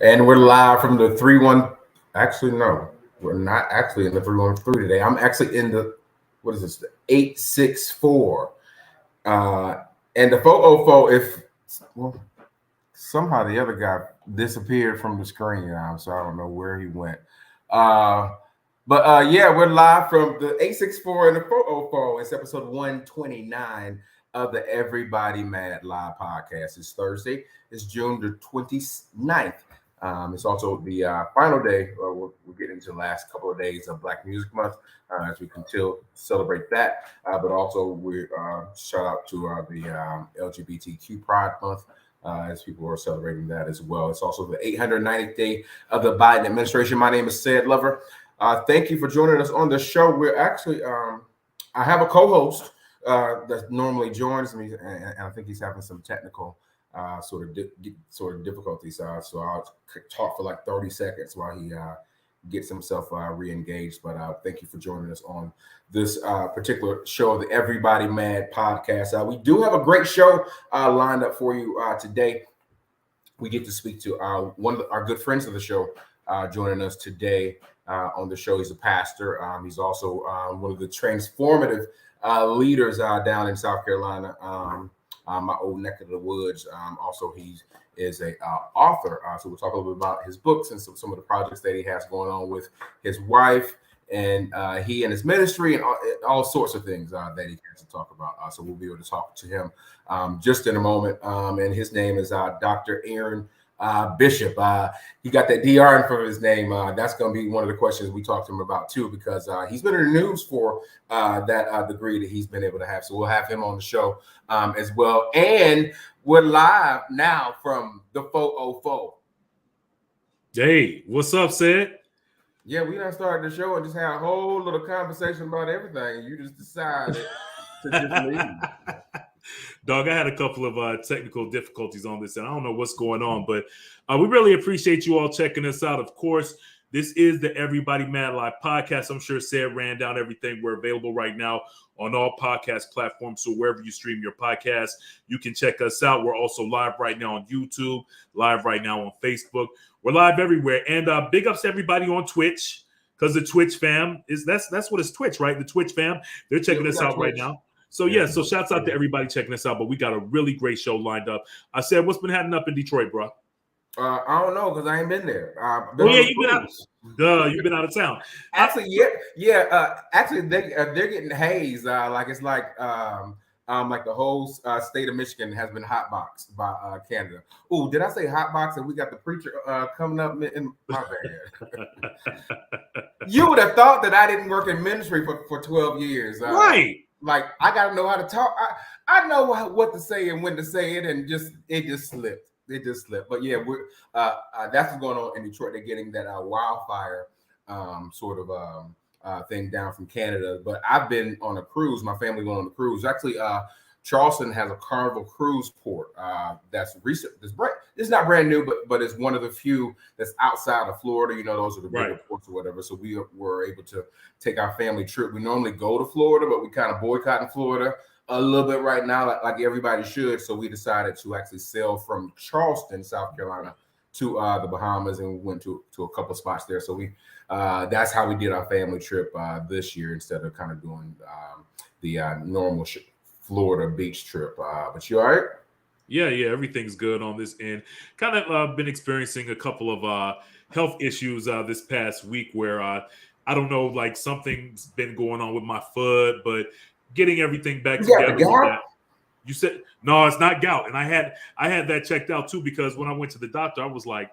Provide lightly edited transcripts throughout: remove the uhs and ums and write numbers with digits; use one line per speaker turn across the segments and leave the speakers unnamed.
And we're live from the 3-1. Actually, no, we're not actually in the 313 today. I'm actually in the, what is this, the 864. And the 404, if, well, somehow the other guy disappeared from the screen, so I don't know where he went. But yeah, we're live from the 864 and the 404. It's episode 129 of the Everybody Mad Live podcast. It's Thursday. It's June the 29th. It's also the final day. We're getting into the last couple of days of Black Music Month as we continue to celebrate that. But also, we shout out to the LGBTQ Pride Month. As people are celebrating that as well. It's also the 890th day of the Biden administration. My name is Sid Lover. Thank you for joining us on the show. We're actually, I have a co-host that normally joins me, and I think he's having some technical sort of difficulties. So I'll talk for like 30 seconds while he gets himself re-engaged. But thank you for joining us on this particular show of the Everybody Mad podcast. We do have a great show lined up for you today. We get to speak to one of our good friends of the show joining us today on the show. He's a pastor. He's also one of the transformative leaders down in South Carolina, my old neck of the woods. Also, he is a author. So we'll talk a little bit about his books and some of the projects that he has going on with his wife and he and his ministry and all sorts of things that he has to talk about. So we'll be able to talk to him just in a moment. And his name is Dr. Aaron Bishop. He got that DR in front of his name. That's going to be one of the questions we talked to him about too, because he's been in the news for that degree that he's been able to have. So we'll have him on the show as well. And we're live now from the 404.
Hey, what's up, Sid?
Yeah, we done started the show and just had a whole little conversation about everything. You just decided to just leave.
Dog, I had a couple of technical difficulties on this, and I don't know what's going on, but we really appreciate you all checking us out. Of course, this is the Everybody Mad Live podcast. I'm sure Sid ran down everything. We're available right now on all podcast platforms, so wherever you stream your podcast, you can check us out. We're also live right now on YouTube, live right now on Facebook. We're live everywhere, and big ups to everybody on Twitch, because the Twitch fam that's what it's Twitch, right? The Twitch fam, they're checking us out right now. So yeah, so shouts out to everybody checking us out. But we got a really great show lined up. I said, what's been happening up in Detroit, bro?
I don't know because I ain't been there.
You've been out. You've been out of town.
Actually, yeah. Actually, they're getting hazed. It's like the whole state of Michigan has been hotboxed by Canada. Oh, did I say hotbox? And we got the preacher coming up in my bad. You would have thought that I didn't work in ministry for 12 years,
right?
Like I gotta know how to talk. I know what to say and when to say it, and it just slipped. It just slipped. But yeah, we're that's what's going on in Detroit. They're getting that wildfire thing down from Canada. But I've been on a cruise. My family went on a cruise. Actually, Charleston has a Carnival cruise port that's recent. It's not brand new, but it's one of the few that's outside of Florida. You know, those are the bigger ports or whatever. So we were able to take our family trip. We normally go to Florida, but we kind of boycotting Florida a little bit right now, like everybody should. So we decided to actually sail from Charleston, South Carolina, to the Bahamas, and we went to a couple spots there. So we that's how we did our family trip this year instead of kind of doing the normal Florida beach trip. But you all right?
Yeah, everything's good on this end. Kind of been experiencing a couple of health issues this past week where I don't know, like something's been going on with my foot, but getting everything back together with that. You said no, it's not gout, and I had that checked out too, because when I went to the doctor, I was like,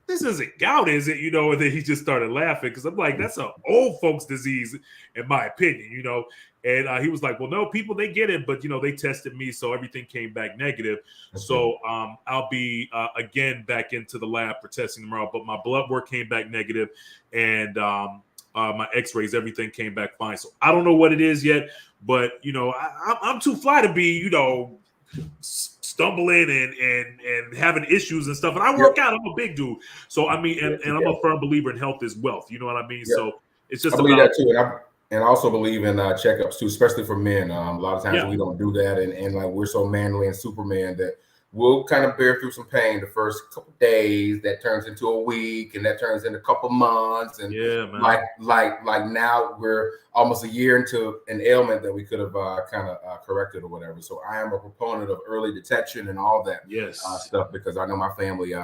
"This isn't gout, is it?" You know, and then he just started laughing because I'm like, "That's an old folks' disease, in my opinion," you know. And he was like, "Well, no, people they get it, but you know they tested me, so everything came back negative. Okay. So I'll be again back into the lab for testing tomorrow, but my blood work came back negative, and my X-rays, everything came back fine. So I don't know what it is yet, but you know, I'm too fly to be, you know, stumbling and having issues and stuff. And I work out. I'm a big dude, so I mean, and I'm a firm believer in health is wealth. You know what I mean? So it's just
I believe that too, and I also believe in checkups too, especially for men. A lot of times we don't do that, and like we're so manly and Superman that we'll kind of bear through some pain the first couple days. That turns into a week, and that turns into a couple months, and
Yeah, man.
like now we're almost a year into an ailment that we could have kind of corrected or whatever. So I am a proponent of early detection and all that stuff, because I know my family,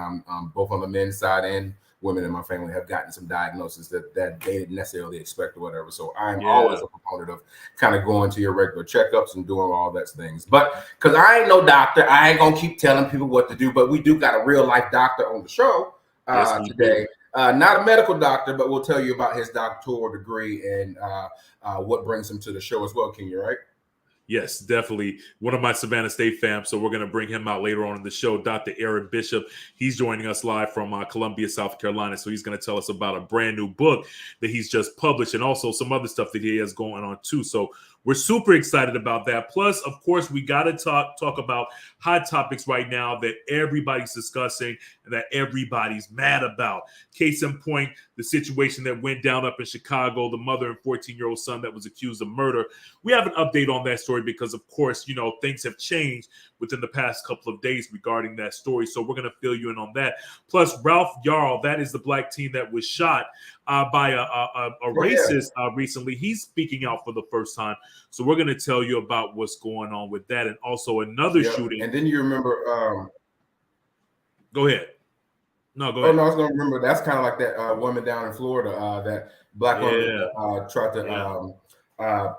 both on the men's side and women in my family, have gotten some diagnoses that they didn't necessarily expect or whatever. So I'm always a proponent of kind of going to your regular checkups and doing all that things. But because I ain't no doctor, I ain't gonna keep telling people what to do. But we do got a real life doctor on the show today. Not a medical doctor, but we'll tell you about his doctoral degree and what brings him to the show as well, Kenya, right?
Yes, definitely. One of my Savannah State fams. So we're going to bring him out later on in the show. Dr. Aaron Bishop. He's joining us live from Columbia, South Carolina. So he's going to tell us about a brand new book that he's just published, and also some other stuff that he has going on too. So we're super excited about that. Plus, of course, we got to talk about hot topics right now that everybody's discussing and that everybody's mad about. Case in point, the situation that went down up in Chicago, the mother and 14-year-old son that was accused of murder. We have an update on that story because, of course, things have changed within the past couple of days regarding that story. So we're going to fill you in on that. Plus, Ralph Yarl, that is the black teen that was shot by a racist recently. He's speaking out for the first time. So we're going to tell you about what's going on with that, and also another shooting.
And then you remember...
Go ahead. No, go ahead.
Oh, no, I was going to remember. That's kind of like that woman down in Florida, that black woman tried to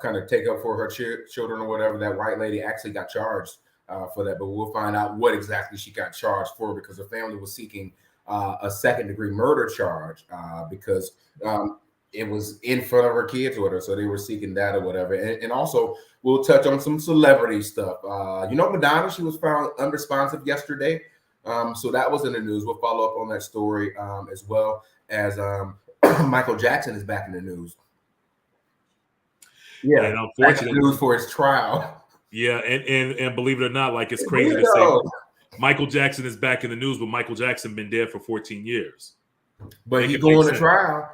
kind of take up for her children or whatever. That white lady actually got charged for that, but we'll find out what exactly she got charged for, because the family was seeking a second-degree murder charge because it was in front of her kids with her, so they were seeking that or whatever. And also, we'll touch on some celebrity stuff. Madonna, she was found unresponsive yesterday. So that was in the news. We'll follow up on that story as well as Michael Jackson is back in the news. Yeah,
and unfortunately,
news for his trial.
Yeah, and believe it or not, like, it's crazy to say Michael Jackson is back in the news, but Michael Jackson been dead for 14 years.
But he's going to trial.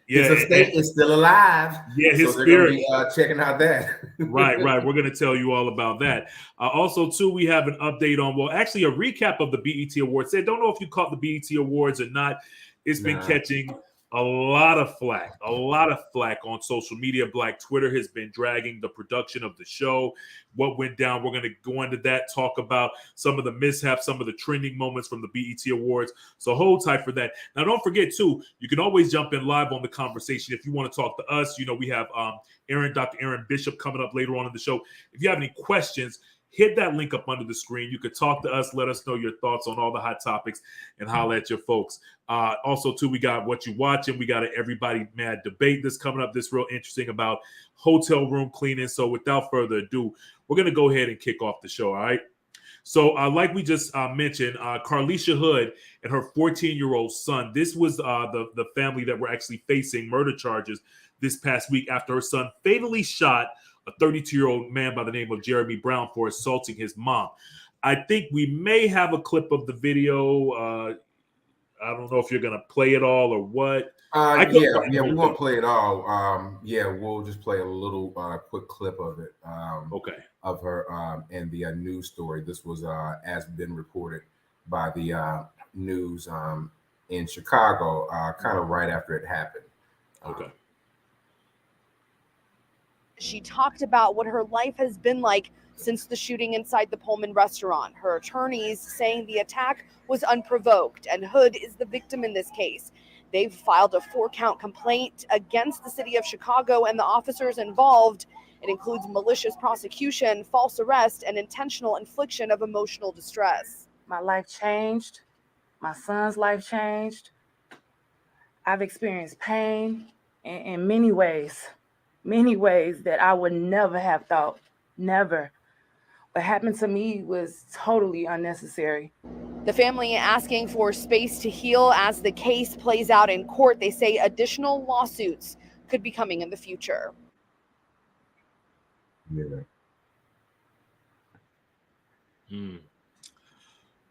Yeah,
his estate is still alive.
Yeah, his
so
spirit.
Be, checking out that.
Right. We're going to tell you all about that. Also, too, we have an update on, well, actually a recap of the BET Awards. I don't know if you caught the BET Awards or not. It's been catching a lot of flack on social media. Black Twitter has been dragging the production of the show. What went down, we're going to go into that, talk about some of the mishaps, some of the trending moments from the BET Awards. So hold tight for that. Now, don't forget, too, you can always jump in live on the conversation if you want to talk to us. We have Dr. Aaron Bishop coming up later on in the show. If you have any questions, hit that link up under the screen. You could talk to us, let us know your thoughts on all the hot topics, and holler at your folks. Also, too, we got What You Watching. We got an Everybody Mad debate that's coming up. This real interesting about hotel room cleaning. So without further ado, we're going to go ahead and kick off the show, all right? So like we just mentioned, Carlisha Hood and her 14-year-old son, this was the family that were actually facing murder charges this past week after her son fatally shot a 32-year-old man by the name of Jeremy Brown for assaulting his mom. I think we may have a clip of the video. I don't know if you're going to play it all or what.
We won't play it all. We'll just play a little quick clip of it. Of her and the news story. This was as been reported by the news in Chicago, kind of right after it happened.
She talked about what her life has been like since the shooting inside the Pullman restaurant. Her attorneys saying the attack was unprovoked, and Hood is the victim in this case. They've filed a 4-count complaint against the city of Chicago and the officers involved. It includes malicious prosecution, false arrest, and intentional infliction of emotional distress.
My life changed. My son's life changed. I've experienced pain in many ways that I would never have thought, never. What happened to me was totally unnecessary.
The family asking for space to heal as the case plays out in court. They say additional lawsuits could be coming in the future.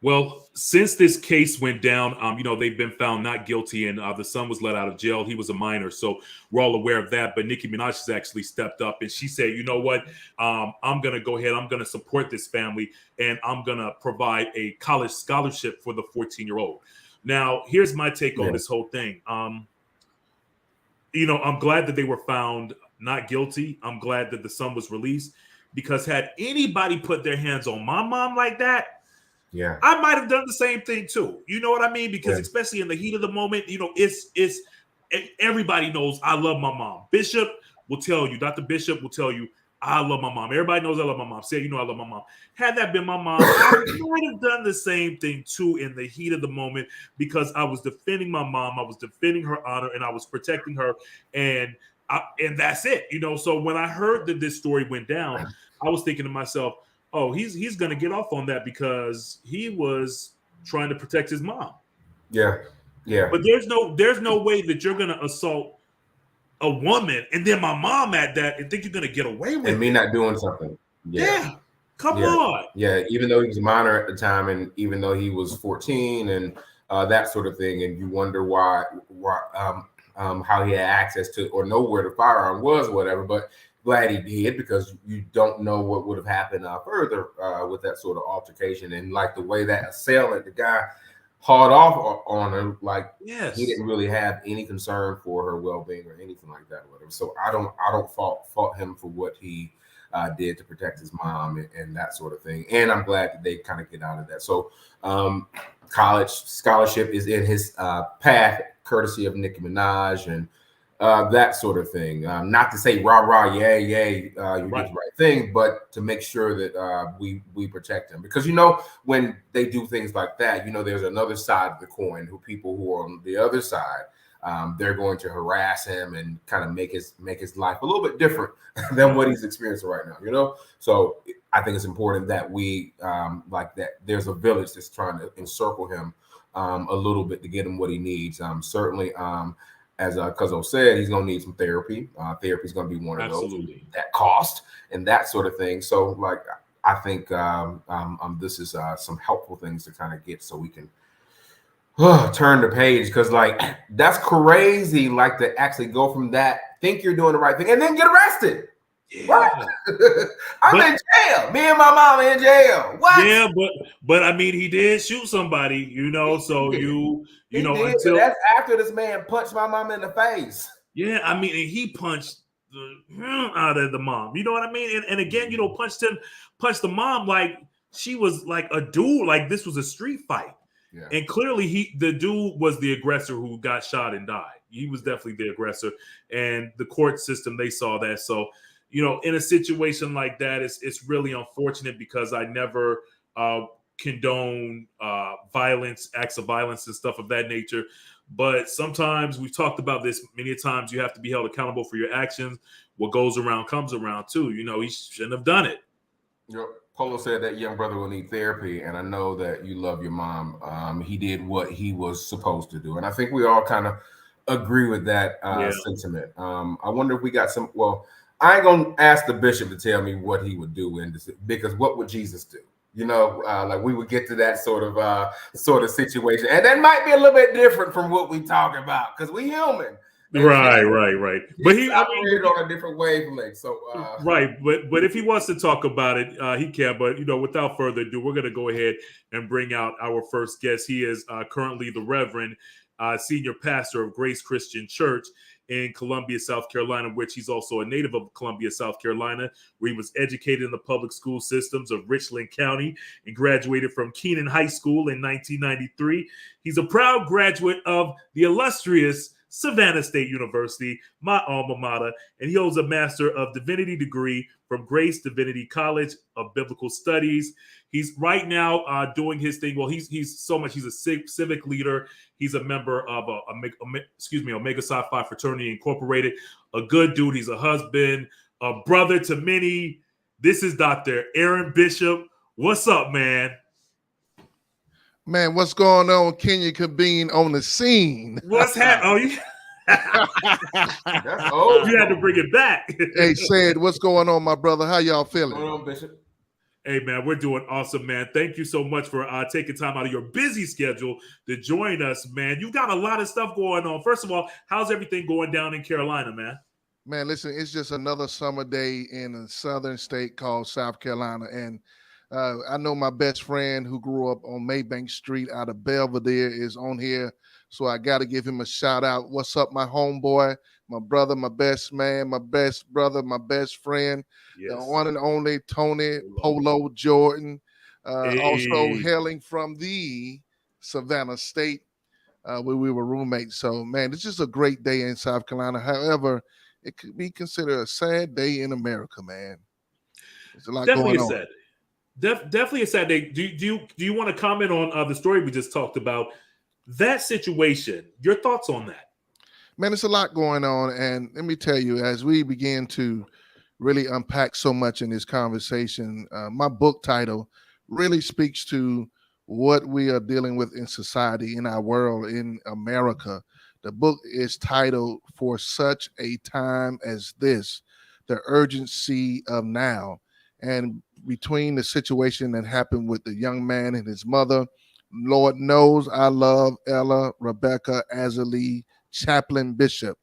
Well, since this case went down, they've been found not guilty, and the son was let out of jail. He was a minor, so we're all aware of that. But Nicki Minaj has actually stepped up, and she said, "You know what? I'm going to go ahead. I'm going to support this family, and I'm going to provide a college scholarship for the 14-year-old." Now, here's my take on this whole thing. I'm glad that they were found not guilty. I'm glad that the son was released, because had anybody put their hands on my mom like that,
yeah,
I might have done the same thing too. You know what I mean? Because especially in the heat of the moment, it's everybody knows I love my mom. Bishop will tell you, Dr. Bishop will tell you, I love my mom. Everybody knows I love my mom. Say, I love my mom. Had that been my mom, I might have done the same thing too in the heat of the moment, because I was defending my mom, I was defending her honor, and I was protecting her, and that's it. So when I heard that this story went down, I was thinking to myself, oh, he's going to get off on that because he was trying to protect his mom.
Yeah.
But there's no way that you're going to assault a woman and then my mom at that and think you're going to get away with it.
And me not doing something.
Yeah. Come on.
Yeah. Even though he was a minor at the time, and even though he was 14 and that sort of thing, and you wonder why how he had access to or know where the firearm was or whatever, but glad he did, because you don't know what would have happened further with that sort of altercation. And like the way that assailant, the guy hauled off on her, like he didn't really have any concern for her well-being or anything like that. Whatever. So I don't fault him for what he did to protect his mom and that sort of thing. And I'm glad that they kind of get out of that. So college scholarship is in his path, courtesy of Nicki Minaj and that sort of thing. Not to say rah rah yay you did the right thing, but to make sure that we protect him, because when they do things like that, there's another side of the coin. People who are on the other side, they're going to harass him and kind of make his life a little bit different than what he's experiencing right now. So I think it's important that we like that. There's a village that's trying to encircle him a little bit to get him what he needs. Certainly. As Cuzzo said, he's going to need some therapy. Therapy is going to be one of those that cost and that sort of thing. So, I think this is some helpful things to kind of get so we can turn the page, because that's crazy. To actually go from that, think you're doing the right thing, and then get arrested. Yeah. What? I'm in jail. Me and my mom in jail. What?
Yeah, but I mean, he did shoot somebody, So you
did,
until
that's after this man punched my mom in the face.
Yeah, I mean, and he punched the out of the mom. You know what I mean? And again, punched the mom like she was like a dude. Like this was a street fight. Yeah. And clearly, the dude was the aggressor who got shot and died. He was definitely the aggressor, and the court system, they saw that. So. In a situation like that, it's really unfortunate, because I never condone violence, acts of violence and stuff of that nature. But sometimes, we've talked about this many times, you have to be held accountable for your actions. What goes around comes around too. He shouldn't have done it.
Polo said that young brother will need therapy, and I know that you love your mom. He did what he was supposed to do, and I think we all kind of agree with that sentiment. I wonder if we got some. Well, I ain't gonna ask the bishop to tell me what he would do because what would Jesus do? We would get to that sort of situation, and that might be a little bit different from what we talk about, because we human.
Right. But he
operated on a different wavelength. So
right, but if he wants to talk about it, he can. But without further ado, we're going to go ahead and bring out our first guest. He is currently the Reverend Senior Pastor of Grace Christian Church in Columbia, South Carolina, which he's also a native of Columbia, South Carolina, where he was educated in the public school systems of Richland County and graduated from Keenan High School in 1993. He's a proud graduate of the illustrious Savannah State University, my alma mater, and he holds a Master of Divinity degree from Grace Divinity College of Biblical Studies. He's right now doing his thing. Well, he's a civic leader. He's a member of Omega Psi Phi Fraternity Incorporated. A good dude. He's a husband, a brother to many. This is Dr. Aaron Bishop. What's up, man?
Man, what's going on? Kenya Cabine on the scene.
What's happening? You had to bring it back.
Hey, Said, what's going on, my brother? How y'all feeling?
What's going on, Bishop?
Hey, man, we're doing awesome, man. Thank you so much for taking time out of your busy schedule to join us, man. You got a lot of stuff going on. First of all, how's everything going down in Carolina, man?
Man, listen, it's just another summer day in a southern state called South Carolina. And I know my best friend who grew up on Maybank Street out of Belvedere is on here. So I got to give him a shout out. What's up, my homeboy, my brother, my best man, my best brother, my best friend, the one and only Tony Polo Jordan, also
Hey.
hailing from the Savannah State, where we were roommates. So, man, it's just a great day in South Carolina. However, it could be considered a sad day in America, man. There's a lot
Definitely
going on.
Sad day. Definitely a sad day. Do you want to comment on the story we just talked about? That situation, your thoughts on that?
Man, it's a lot going on. And let me tell you, as we begin to really unpack so much in this conversation, my book title really speaks to what we are dealing with in society, in our world, in America. The book is titled For Such a Time as This, The Urgency of Now. And between the situation that happened with the young man and his mother, Lord knows I love Ella Rebecca Azalee Chaplain Bishop.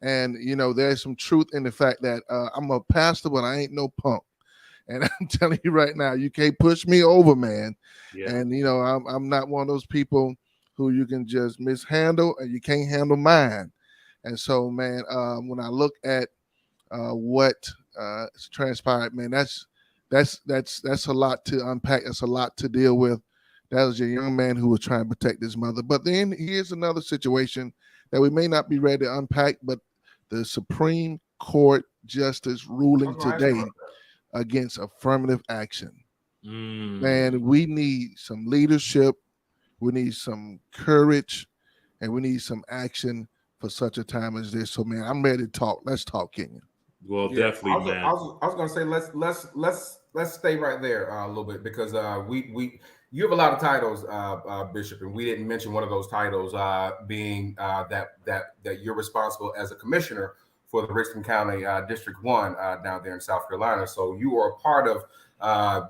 And, you know, there's some truth in the fact that I'm a pastor, but I ain't no punk. And I'm telling you right now, you can't push me over, man. Yeah. And, you know, I'm not one of those people who you can just mishandle and you can't handle mine. And so, man, when I look at what transpired, man, that's a lot to unpack. That's a lot to deal with. That was a young man who was trying to protect his mother. But then here's another situation that we may not be ready to unpack, but the Supreme Court justice ruling today against affirmative action. Man, we need some leadership, we need some courage, and we need some action for such a time as this. So, man, I'm ready to talk. Let's talk, Kenya.
Well, yeah, definitely, man.
I was gonna say let's stay right there a little bit, because you have a lot of titles, Bishop, and we didn't mention one of those titles being that you're responsible as a commissioner for the Richland County District 1 down there in South Carolina. So you are a part of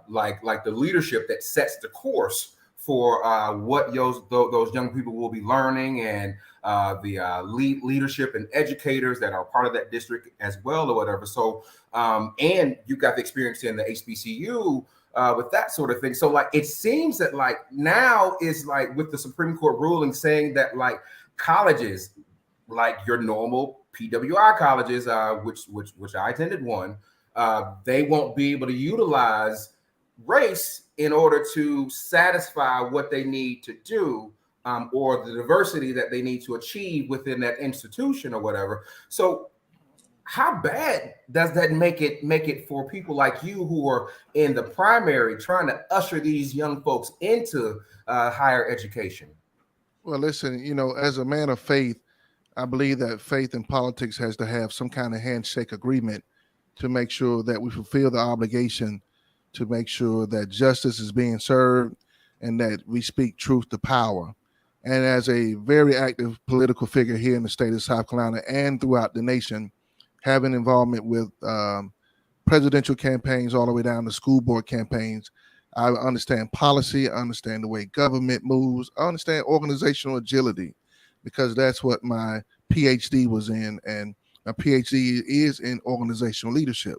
like the leadership that sets the course for what those young people will be learning, and the leadership and educators that are part of that district as well, or whatever. So and you got the experience in the HBCU with that sort of thing. So like it seems that like now is like with the Supreme Court ruling saying that like colleges, like your normal PWI colleges, which I attended one, they won't be able to utilize race in order to satisfy what they need to do, or the diversity that they need to achieve within that institution or whatever. So how bad does that make it for people like you who are in the primary trying to usher these young folks into higher education?
Well, listen, you know, as a man of faith, I believe that faith in politics has to have some kind of handshake agreement to make sure that we fulfill the obligation to make sure that justice is being served and that we speak truth to power. And as a very active political figure here in the state of South Carolina and throughout the nation, having involvement with presidential campaigns all the way down to school board campaigns, I understand policy, I understand the way government moves, I understand organizational agility, because that's what my PhD was in, and my PhD is in organizational leadership.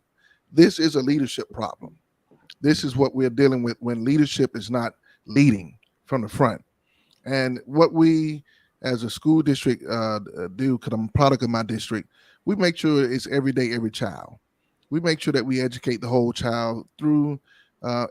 This is a leadership problem. This is what we're dealing with when leadership is not leading from the front. And what we as a school district do, because I'm a product of my district, we make sure it's every day, every child. We make sure that we educate the whole child through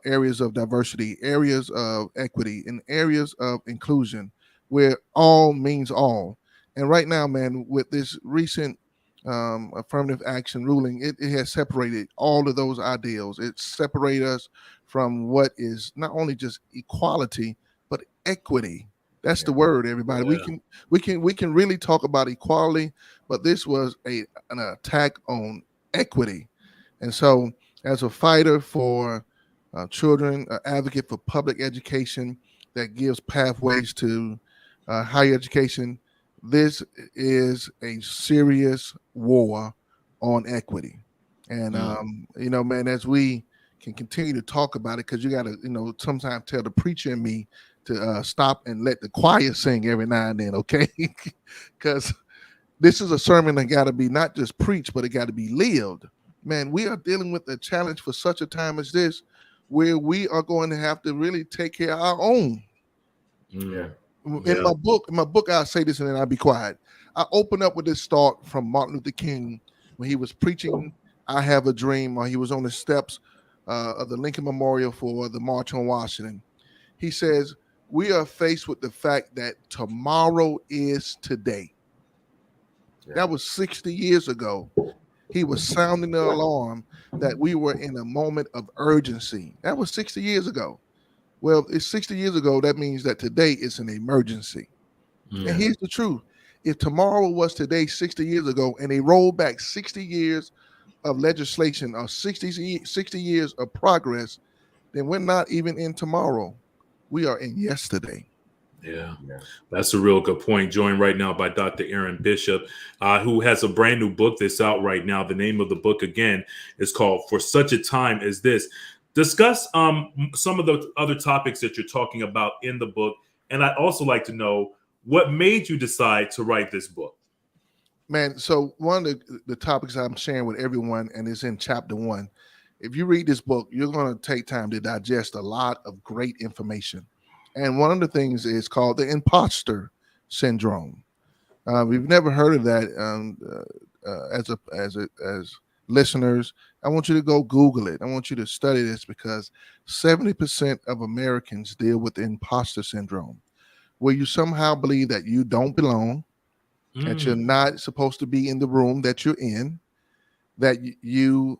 areas of diversity, areas of equity, and areas of inclusion, where all means all. And right now, man, with this recent affirmative action ruling, it has separated all of those ideals. It separated us from what is not only just equality, but equity. That's the word, everybody. Yeah. We can really talk about equality, but this was an attack on equity. And so, as a fighter for children, an advocate for public education that gives pathways to higher education, this is a serious war on equity. And, you know, man, as we can continue to talk about it, because you got to, sometimes tell the preacher and me to stop and let the choir sing every now and then, okay? Because this is a sermon that got to be not just preached, but it got to be lived. Man, we are dealing with a challenge for such a time as this, where we are going to have to really take care of our own.
Yeah.
In my book, I'll say this and then I'll be quiet. I open up with this thought from Martin Luther King when he was preaching "I Have a Dream," or he was on the steps of the Lincoln Memorial for the March on Washington. He says, "We are faced with the fact that tomorrow is today."
Yeah.
That was 60 years ago. He was sounding the alarm that we were in a moment of urgency. That was 60 years ago. Well, it's 60 years ago. That means that today is an emergency.
Yeah.
And here's the truth. If tomorrow was today 60 years ago, and they rolled back 60 years of legislation or 60 years of progress, then we're not even in tomorrow. We are in yesterday.
Yeah,
Yeah.
that's a real good point. Joined right now by Dr. Aaron Bishop, who has a brand new book that's out right now. The name of the book, again, is called "For Such a Time as This." Discuss some of the other topics that you're talking about in the book. And I'd also like to know what made you decide to write this book.
Man, so one of the topics I'm sharing with everyone, and it's in chapter 1. If you read this book, you're going to take time to digest a lot of great information. And one of the things is called the imposter syndrome. We've never heard of that as listeners. I want you to go Google it. I want you to study this, because 70% of Americans deal with the imposter syndrome, where you somehow believe that you don't belong, that you're not supposed to be in the room that you're in, that you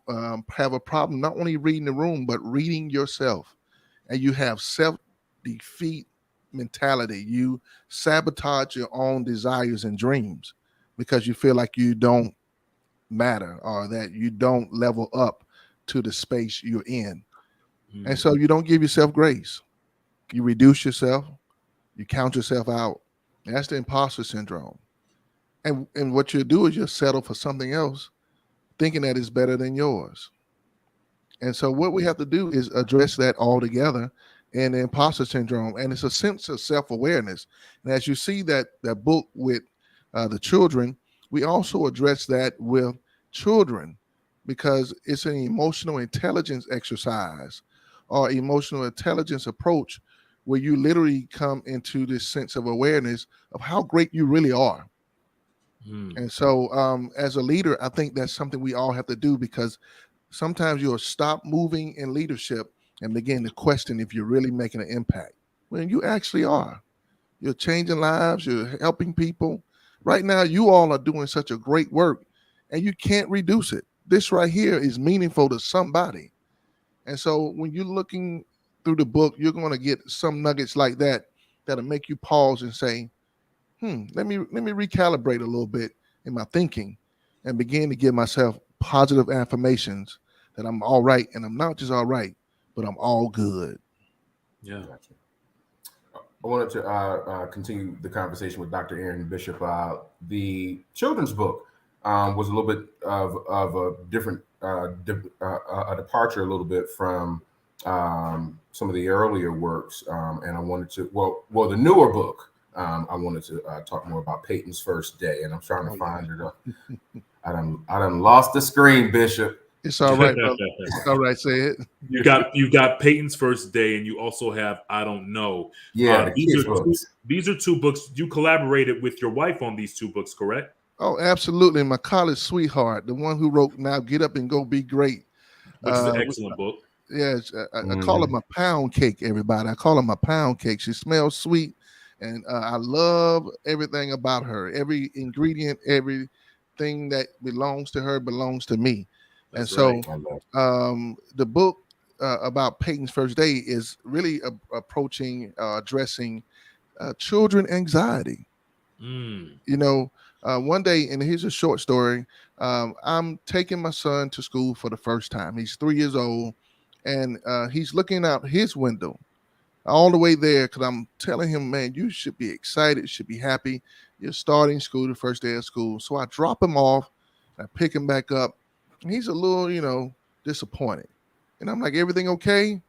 have a problem not only reading the room, but reading yourself. And you have self-defeat mentality. You sabotage your own desires and dreams because you feel like you don't matter, or that you don't level up to the space you're in. And so you don't give yourself grace. You reduce yourself. You count yourself out. And that's the imposter syndrome. And what you do is you settle for something else, thinking that it's better than yours. And so what we have to do is address that altogether in the imposter syndrome. And it's a sense of self-awareness. And as you see that book with the children, we also address that with children, because it's an emotional intelligence exercise or emotional intelligence approach, where you literally come into this sense of awareness of how great you really are. And so as a leader, I think that's something we all have to do, because sometimes you'll stop moving in leadership and begin to question if you're really making an impact, when you actually are. You're changing lives. You're helping people. Right now, you all are doing such a great work, and you can't reduce it. This right here is meaningful to somebody. And so when you're looking through the book, you're going to get some nuggets like that that'll make you pause and say, let me recalibrate a little bit in my thinking and begin to give myself positive affirmations that I'm all right, and I'm not just all right, but I'm all good.
Yeah.
Gotcha. I wanted to continue the conversation with Dr. Aaron Bishop. The children's book was a little bit of a different a departure, a little bit from some of the earlier works, and I wanted to well the newer book. I wanted to talk more about Peyton's First Day, and I'm trying to find it. I done lost the screen, Bishop.
It's all right, brother. It's all right. Say it.
You got Peyton's First Day, and you also have I Don't Know.
Yeah,
these are two books. You collaborated with your wife on these two books, correct?
Oh, absolutely. My college sweetheart, the one who wrote "Now Get Up and Go Be Great,"
which is an excellent book.
Yes, I call her my pound cake. Everybody, I call her my pound cake. She smells sweet, and I love everything about her. Every ingredient, everything that belongs to her belongs to me.
That's
and
right.
so, the book about Peyton's First Day is really approaching, addressing children anxiety. One day, and here's a short story. I'm taking my son to school for the first time. He's 3 years old, and he's looking out his window all the way there, because I'm telling him, man, you should be excited, should be happy. You're starting school, the first day of school. So I drop him off, I pick him back up, and he's a little, disappointed. And I'm like, everything okay?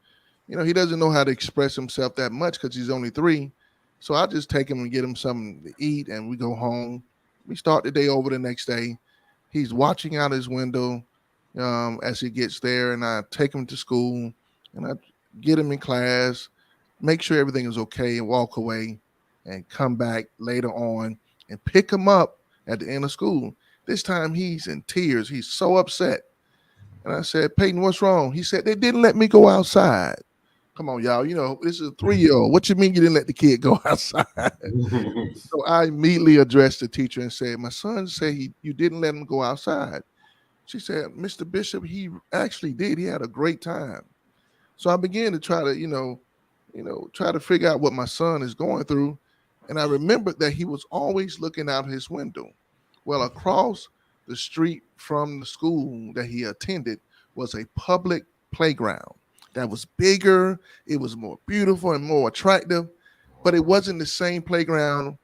He doesn't know how to express himself that much because he's only 3. So I just take him and get him something to eat, and we go home. We start the day over the next day. He's watching out his window as he gets there, and I take him to school, and I get him in class, make sure everything is okay, and walk away, and come back later on and pick him up at the end of school. This time he's in tears. He's so upset. And I said, Peyton, what's wrong? He said, they didn't let me go outside. Come on, y'all. This is a 3-year-old. What you mean you didn't let the kid go outside? So I immediately addressed the teacher and said, my son said you didn't let him go outside. She said, Mr. Bishop, he actually did. He had a great time. So I began to try to, try to figure out what my son is going through. And I remembered that he was always looking out his window. Well, across the street from the school that he attended was a public playground that was bigger. It was more beautiful and more attractive, but it wasn't the same playground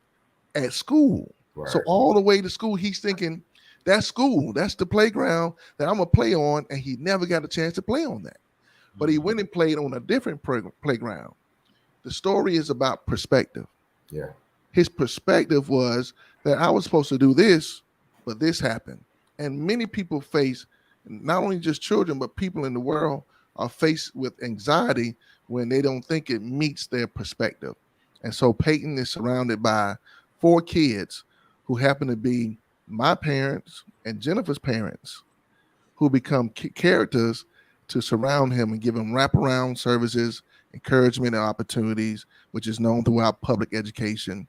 at school. Right. So all the way to school, he's thinking, that's school. That's the playground that I'm going to play on. And he never got a chance to play on that. But he went and played on a different playground. The story is about perspective.
Yeah.
His perspective was that I was supposed to do this, but this happened. And many people face, not only just children, but people in the world are faced with anxiety when they don't think it meets their perspective. And so Peyton is surrounded by 4 kids who happen to be my parents and Jennifer's parents, who become characters to surround him and give him wraparound services, encouragement, and opportunities, which is known throughout public education.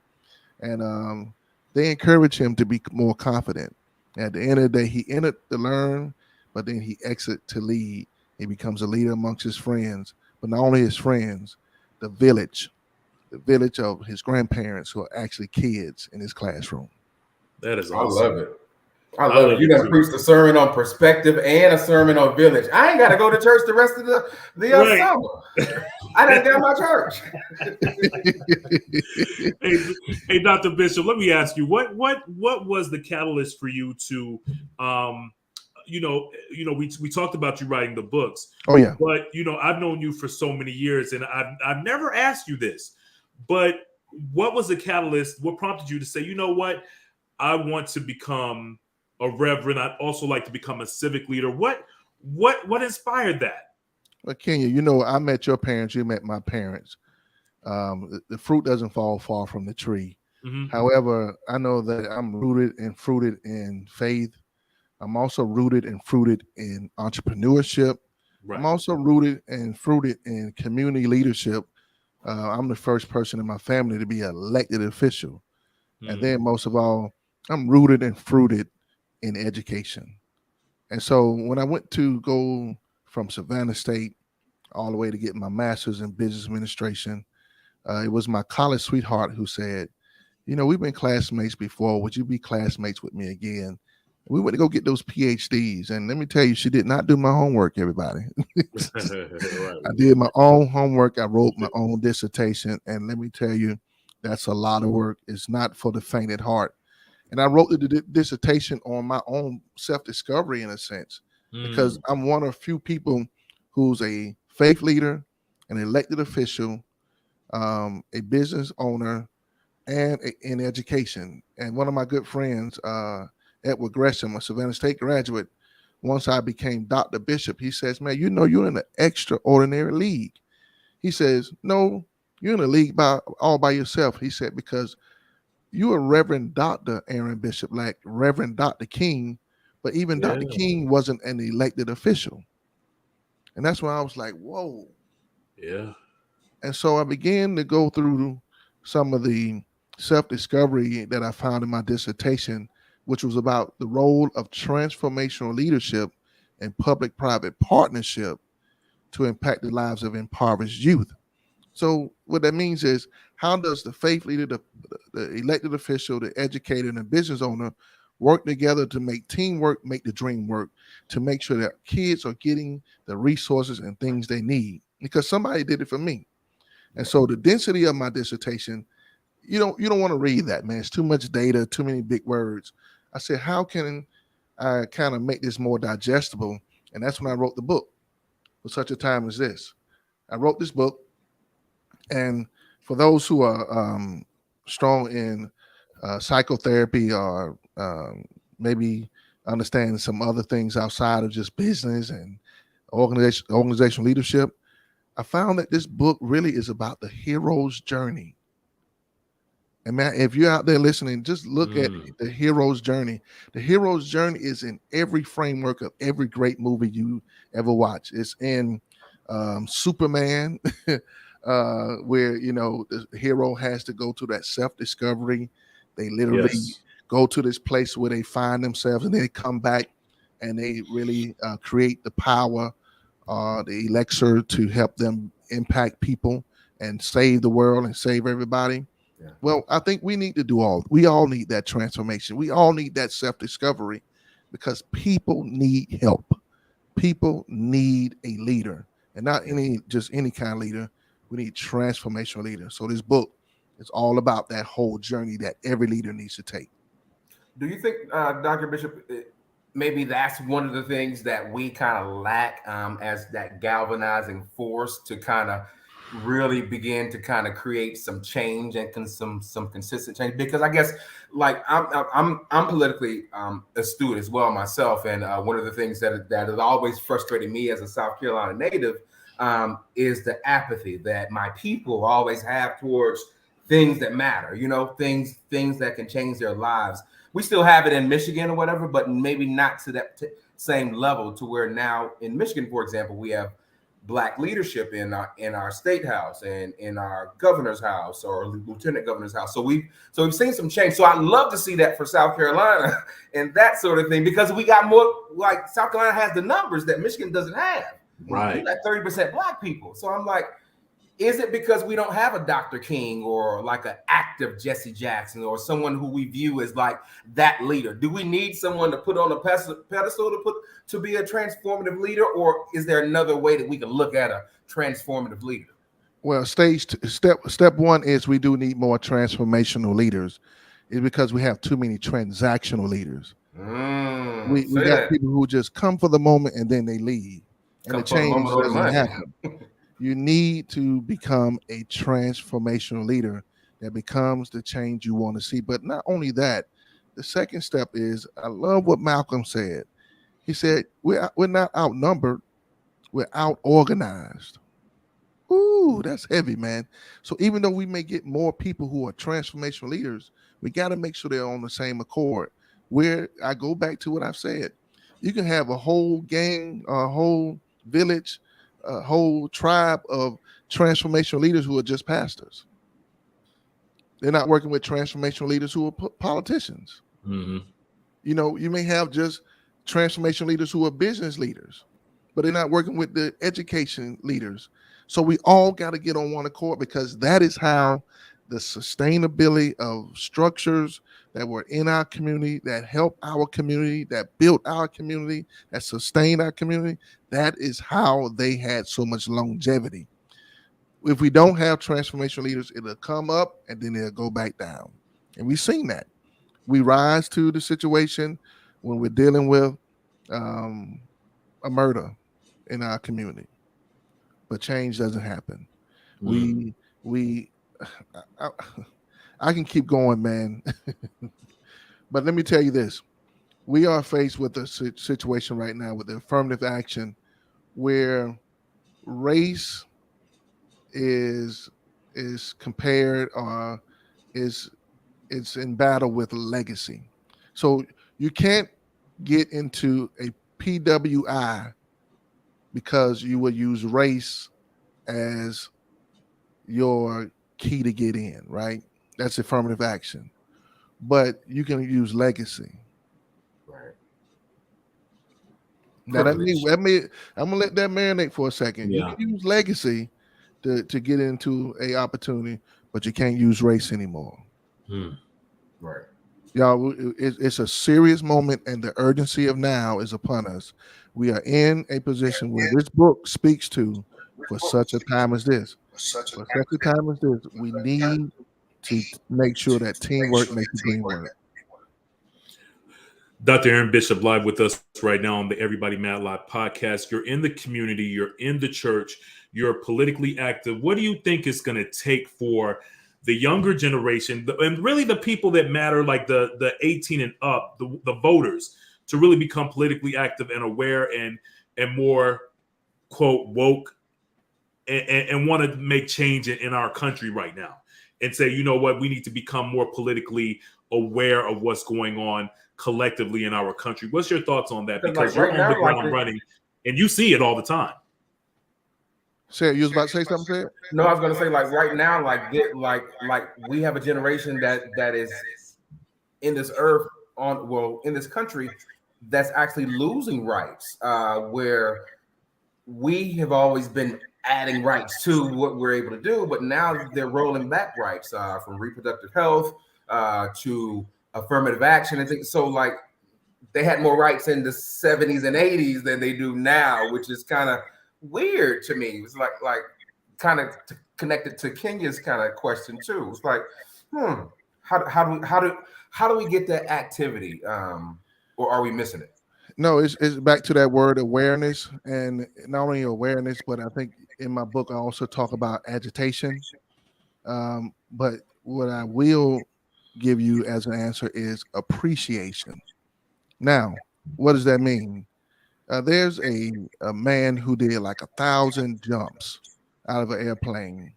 And they encourage him to be more confident. At the end of the day, he entered to learn, but then he exit to lead. He becomes a leader amongst his friends, but not only his friends, the village of his grandparents who are actually kids in his classroom.
That is awesome.
I love it. I love it. You done preached a sermon on perspective and a sermon on village. I ain't got to go to church the rest of the right. Summer. I done got my church.
Hey, Dr. Bishop, let me ask you, what was the catalyst for you to, we talked about you writing the books.
Oh yeah.
But I've known you for so many years, and I've never asked you this, but what was the catalyst? What prompted you to say, you know what, I want to become a reverend. I'd also like to become a civic leader. What inspired that?
Well, Kenya, I met your parents. You met my parents. The fruit doesn't fall far from the tree. Mm-hmm. However, I know that I'm rooted and fruited in faith. I'm also rooted and fruited in entrepreneurship. Right. I'm also rooted and fruited in community leadership. I'm the first person in my family to be an elected official. Mm-hmm. And then most of all, I'm rooted and fruited in education. And so when I went to go from Savannah State all the way to get my master's in business administration, it was my college sweetheart who said, we've been classmates before. Would you be classmates with me again? We went to go get those PhDs. And let me tell you, she did not do my homework, everybody. I did my own homework. I wrote my own dissertation. And let me tell you, that's a lot of work. It's not for the faint at heart. And I wrote the dissertation on my own self-discovery, in a sense, because I'm one of few people who's a faith leader, an elected official, a business owner, and in education. And one of my good friends, Edward Gresham, a Savannah State graduate, once I became Dr. Bishop, he says, man, you're in an extraordinary league. He says, no, you're in a league all by yourself. He said, because you're a Reverend Dr. Aaron Bishop, like Reverend Dr. King, but even Dr. King wasn't an elected official. And that's when I was like, whoa.
Yeah.
And so I began to go through some of the self-discovery that I found in my dissertation, which was about the role of transformational leadership and public-private partnership to impact the lives of impoverished youth. So what that means is, how does the faith leader, the elected official, the educator, and the business owner work together to make teamwork make the dream work, to make sure that kids are getting the resources and things they need? Because somebody did it for me. And so the density of my dissertation, you don't want to read that, man. It's too much data, too many big words. I said, how can I kind of make this more digestible? And that's when I wrote the book. for such a time as this. I wrote this book, and for those who are strong in psychotherapy or maybe understand some other things outside of just business and organizational leadership, I found that this book really is about the hero's journey. And man, if you're out there listening, just look at the hero's journey. The hero's journey is in every framework of every great movie you ever watch. It's in Superman, where the hero has to go to that self-discovery. They literally go to this place where they find themselves, and they come back and they really create the power, the elixir to help them impact people and save the world and save everybody. Yeah. Well, I think we all need that transformation. We all need that self-discovery, because people need help. People need a leader, and not any kind of leader. We need transformational leaders. So this book is all about that whole journey that every leader needs to take.
Do you think, Dr. Bishop, maybe that's one of the things that we kind of lack as that galvanizing force to kind of really begin to kind of create some change and some consistent change? Because I guess, like, I'm politically astute as well myself, and one of the things that has always frustrated me as a South Carolina native is the apathy that my people always have towards things that matter, things that can change their lives. We still have it in Michigan or whatever, but maybe not to that same level, to where now in Michigan, for example, we have Black leadership in our state house and in our governor's house or lieutenant governor's house. So we've seen some change. So I'd love to see that for South Carolina and that sort of thing, because we got more, like, South Carolina has the numbers that Michigan doesn't have.
Right.
We got 30% Black people. So I'm like, is it because we don't have a Dr. King or like an active Jesse Jackson or someone who we view as like that leader? Do we need someone to put on a pedestal to be a transformative leader, or is there another way that we can look at a transformative leader?
Well, step one is we do need more transformational leaders. Is because we have too many transactional leaders. We got people who just come for the moment and then they leave, and the change doesn't happen. You need to become a transformational leader that becomes the change you want to see. But not only that, the second step is, I love what Malcolm said. He said, we're not outnumbered, we're out organized. Ooh, that's heavy, man. So even though we may get more people who are transformational leaders, we got to make sure they're on the same accord. Where I go back to what I've said, you can have a whole gang, a whole village, a whole tribe of transformational leaders who are just pastors. They're not working with transformational leaders who are politicians.
Mm-hmm.
You may have just transformational leaders who are business leaders, but they're not working with the education leaders. So we all got to get on one accord, because that is how the sustainability of structures that were in our community, that help our community, that built our community, that sustained our community, that is how they had so much longevity. If we don't have transformational leaders, it'll come up and then it'll go back down. And we've seen that. We rise to the situation when we're dealing with a murder in our community, but change doesn't happen. I can keep going, man. But let me tell you this. We are faced with a situation right now with the affirmative action where race is compared, or it's in battle with legacy. So you can't get into a PWI because you will use race as your key to get in, right? That's affirmative action. But you can use legacy.
Right.
Now I'm gonna let that marinate for a second.
Yeah.
You can use legacy to get into a opportunity, but you can't use race anymore.
Right.
Y'all, it's a serious moment, and the urgency of now is upon us. We are in a position where this book speaks to, for such a time as this. For such a time as this, we need to make sure that teamwork makes the dream work.
Dr. Aaron Bishop live with us right now on the Everybody Mad Live podcast. You're in the community, you're in the church, you're politically active. What do you think is going to take for the younger generation and really the people that matter, like the 18 and up, the voters, to really become politically active and aware and more, quote, woke and want to make change in our country right now and say, you know what, we need to become more politically aware of what's going on collectively in our country? What's your thoughts on that? Because you're on the ground running and you see it all the time.
Sarah, you was about to say something, Sarah?
No, I was gonna say, like, right now, like we have a generation that is in this earth in this country that's actually losing rights, where we have always been adding rights to what we're able to do, but now they're rolling back rights, from reproductive health to affirmative action and things. So, like, they had more rights in the 70s and 80s than they do now, which is kind of weird to me. It's like kind of connected to Kenya's kind of question too. It's like, how do we get that activity, or are we missing it?
No, it's back to that word awareness, and not only awareness, but I think in my book I also talk about agitation. But what I will give you as an answer is appreciation. Now, what does that mean? There's a man who did like 1,000 jumps out of an airplane,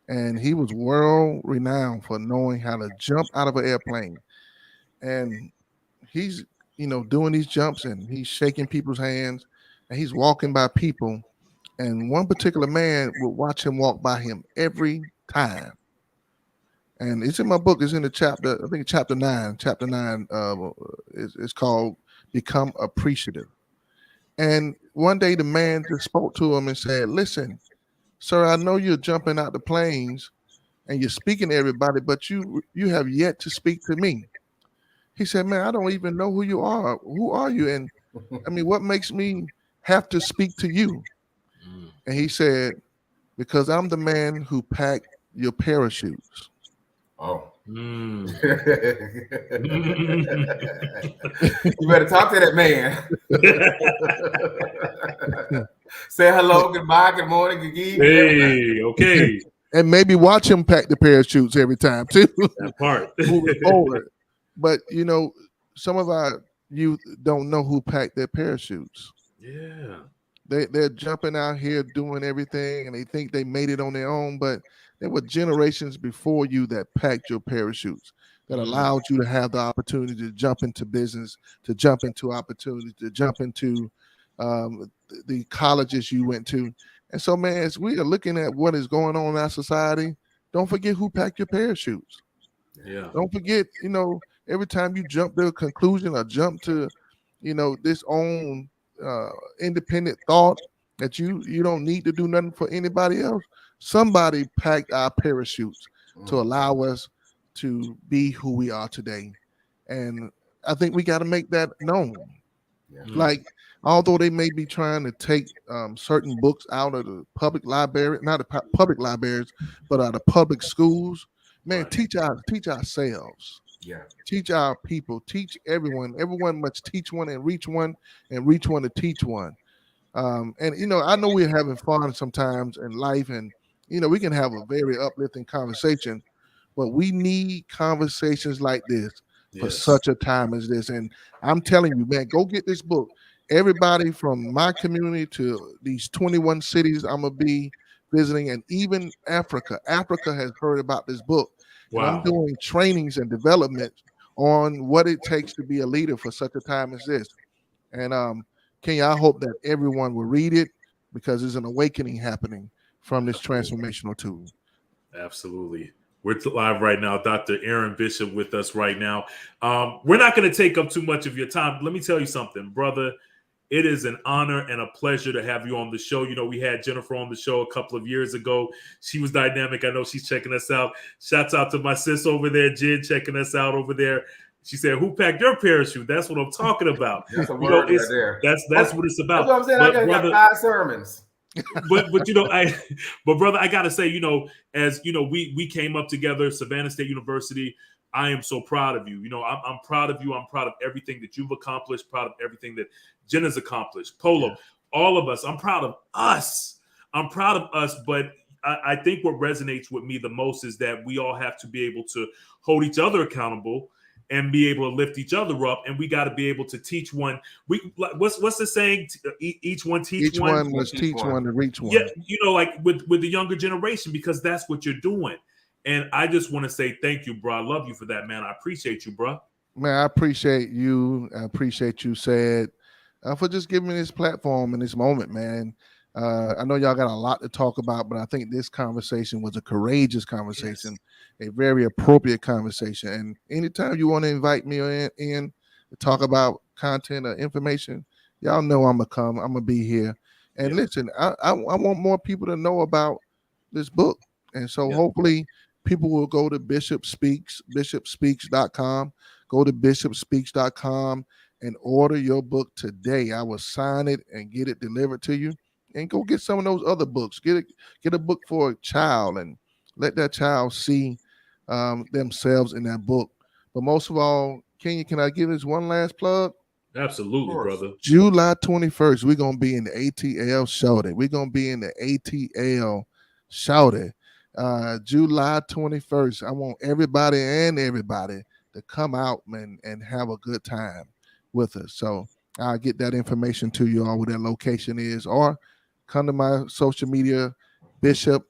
and he was world renowned for knowing how to jump out of an airplane. And he's doing these jumps, and he's shaking people's hands, and he's walking by people, and one particular man would watch him walk by him every time. And it's in my book. It's in the chapter, I think chapter 9. Chapter 9 is called Become Appreciative. And one day the man just spoke to him and said, "Listen, sir, I know you're jumping out the planes and you're speaking to everybody, but you have yet to speak to me." He said, "Man, I don't even know who you are. Who are you? And I mean, what makes me have to speak to you?" And he said, "Because I'm the man who packed your parachutes."
Oh. You better talk to that man. Say hello, goodbye, good morning, good evening.
Hey, okay.
And maybe watch him pack the parachutes every time too.
That part.
Moving forward. But some of our youth don't know who packed their parachutes.
Yeah.
They're jumping out here doing everything, and they think they made it on their own, but there were generations before you that packed your parachutes, that allowed you to have the opportunity to jump into business, to jump into opportunity, to jump into the colleges you went to. And so, man, as we are looking at what is going on in our society, don't forget who packed your parachutes.
Yeah.
Don't forget, every time you jump to a conclusion or jump to, this own independent thought that you don't need to do nothing for anybody else. Somebody packed our parachutes to allow us to be who we are today. And I think we got to make that known. Yeah. Like, although they may be trying to take certain books out of the public library, not the public libraries, but out of public schools, man, teach ourselves.
Yeah.
Teach our people, teach everyone. Everyone must teach one and reach one to teach one. And I know we're having fun sometimes in life, and we can have a very uplifting conversation, but we need conversations like this for such a time as this. And I'm telling you, man, go get this book. Everybody from my community to these 21 cities I'm gonna be visiting, and even Africa has heard about this book. Wow. And I'm doing trainings and development on what it takes to be a leader for such a time as this. And Kenya, I hope that everyone will read it, because there's an awakening happening from this transformational tool.
Absolutely. We're live right now. Dr. Aaron Bishop with us right now. We're not going to take up too much of your time. Let me tell you something, brother. It is an honor and a pleasure to have you on the show. We had Jennifer on the show a couple of years ago. She was dynamic. I know she's checking us out. Shouts out to my sis over there, Jen, checking us out over there. She said, "Who packed your parachute?" That's what I'm talking about.
That's a word right there.
That's what it's about.
That's what I'm saying. I got 5 sermons.
but brother, I gotta say, as we came up together, Savannah State University, I am so proud of you. You know, I'm proud of you. I'm proud of everything that you've accomplished, proud of everything that Jenna's accomplished. Polo, all of us. I'm proud of us. I'm proud of us, but I think what resonates with me the most is that we all have to be able to hold each other accountable and be able to lift each other up, and we got to be able to teach one. What's the saying? Each one teach one.
Each one must teach one to reach one.
Yeah, you know, like with the younger generation, because that's what you're doing. And I just want to say thank you, bro. I love you for that, man. I appreciate you, bro.
Man, I appreciate you. I appreciate you, Said, for just giving me this platform in this moment, man. I know y'all got a lot to talk about, but I think this conversation was a courageous conversation, a very appropriate conversation. And anytime you want to invite me in to talk about content or information, y'all know I'm going to come. I'm going to be here. And listen, I want more people to know about this book. And so hopefully people will go to bishopspeaks.com. Go to bishopspeaks.com and order your book today. I will sign it and get it delivered to you. And go get some of those other books. Get a book for a child and let that child see themselves in that book. But most of all, Kenya, can I give this one last plug?
Absolutely, brother.
July 21st, we're going to be in the ATL Shouted. We're going to be in the ATL Shouted. July 21st. I want everybody to come out and have a good time with us. So I'll get that information to you all where that location is, or come to my social media, Bishop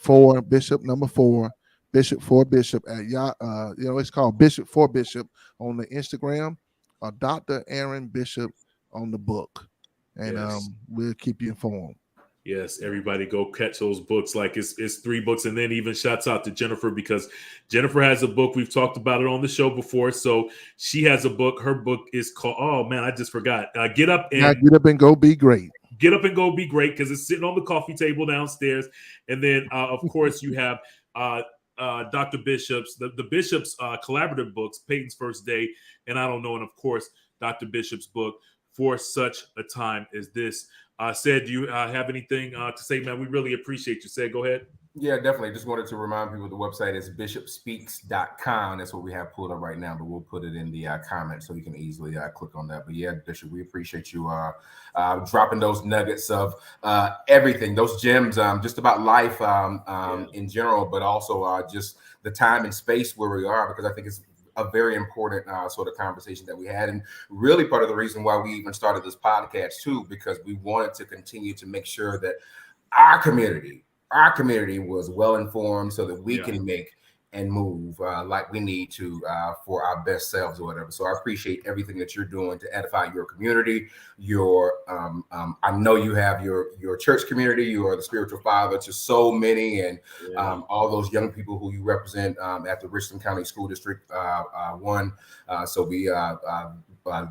number 4, Bishop for Bishop at it's called Bishop for Bishop on the Instagram, or Dr. Aaron Bishop on the book. And we'll keep you informed.
Yes, everybody go catch those books. Like it's 3 books. And then even shouts out to Jennifer, because Jennifer has a book. We've talked about it on the show before. So she has a book. Her book is called, oh man, I just forgot. Get Up and
Go Be Great.
Get Up and Go Be Great, because it's sitting on the coffee table downstairs. And then of course you have Dr. Bishop's, the Bishop's collaborative books, Peyton's First Day, and I Don't Know. And of course, Dr. Bishop's book, For Such a Time as This. Said, do you have anything to say, man? We really appreciate you. Said, go ahead.
Yeah, definitely. Just wanted to remind people the website is bishopspeaks.com. That's what we have pulled up right now, but we'll put it in the comments so you can easily click on that. But yeah, Bishop, we appreciate you dropping those nuggets of everything, those gems, just about life in general, but also just the time and space where we are, because I think it's a very important sort of conversation that we had, and really part of the reason why we even started this podcast too, because we wanted to continue to make sure that our community was well informed so that we can make and move like we need to for our best selves or whatever. So I appreciate everything that you're doing to edify your community. Your I know you have your church community. You are the spiritual father to so many, and all those young people who you represent at the Richland County School District 1. So we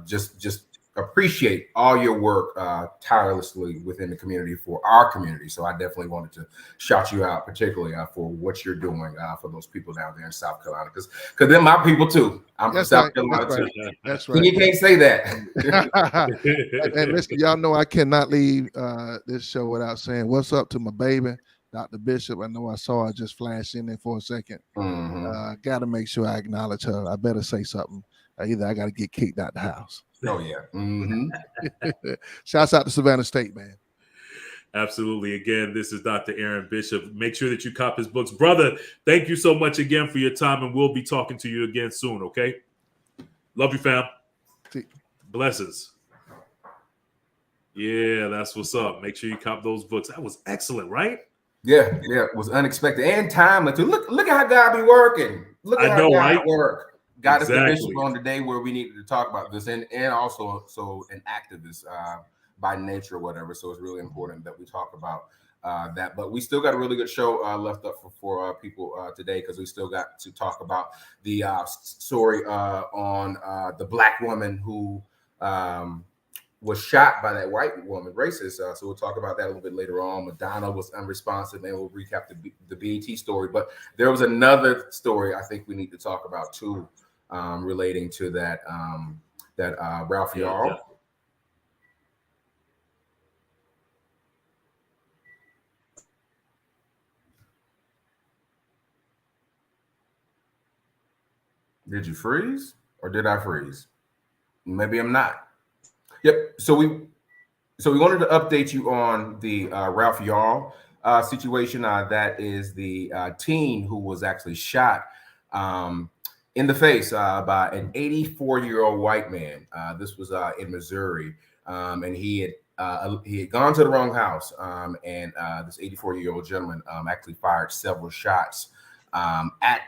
just appreciate all your work tirelessly within the community for our community. So I definitely wanted to shout you out, particularly for what you're doing for those people down there in South Carolina, because they're my people too. I'm from South Carolina too.
That's right.
You can't say that.
And listen, y'all know I cannot leave this show without saying what's up to my baby, Dr. Bishop. I know I saw her just flash in there for a second. Got to make sure I acknowledge her. I better say something. Either I got to get kicked out the house.
Oh yeah.
Shouts out to Savannah State, man.
Absolutely. Again, this is Dr. Aaron Bishop. Make sure that you cop his books. Brother, thank you so much again for your time, and we'll be talking to you again soon, okay? Love you, fam. Blessings. Yeah, that's what's up. Make sure you cop those books. That was excellent, right?
Yeah, it was unexpected and timely too. Look at how God be working. Look at how God work. Got us the bishop on the day where we needed to talk about this, and also an activist by nature or whatever. So it's really important that we talk about that. But we still got a really good show left up for people today, because we still got to talk about the story on the Black woman who was shot by that white woman, racist. So we'll talk about that a little bit later on. Madonna was unresponsive, and we'll recap the BET story. But there was another story I think we need to talk about too, relating to that Ralph Yarl. Did you freeze or did I freeze? Maybe I'm not. Yep. So we wanted to update you on the Ralph Yarl situation. That is the teen who was actually shot in the face by an 84-year-old white man. This was in Missouri, and he had gone to the wrong house, and this 84-year-old gentleman actually fired several shots at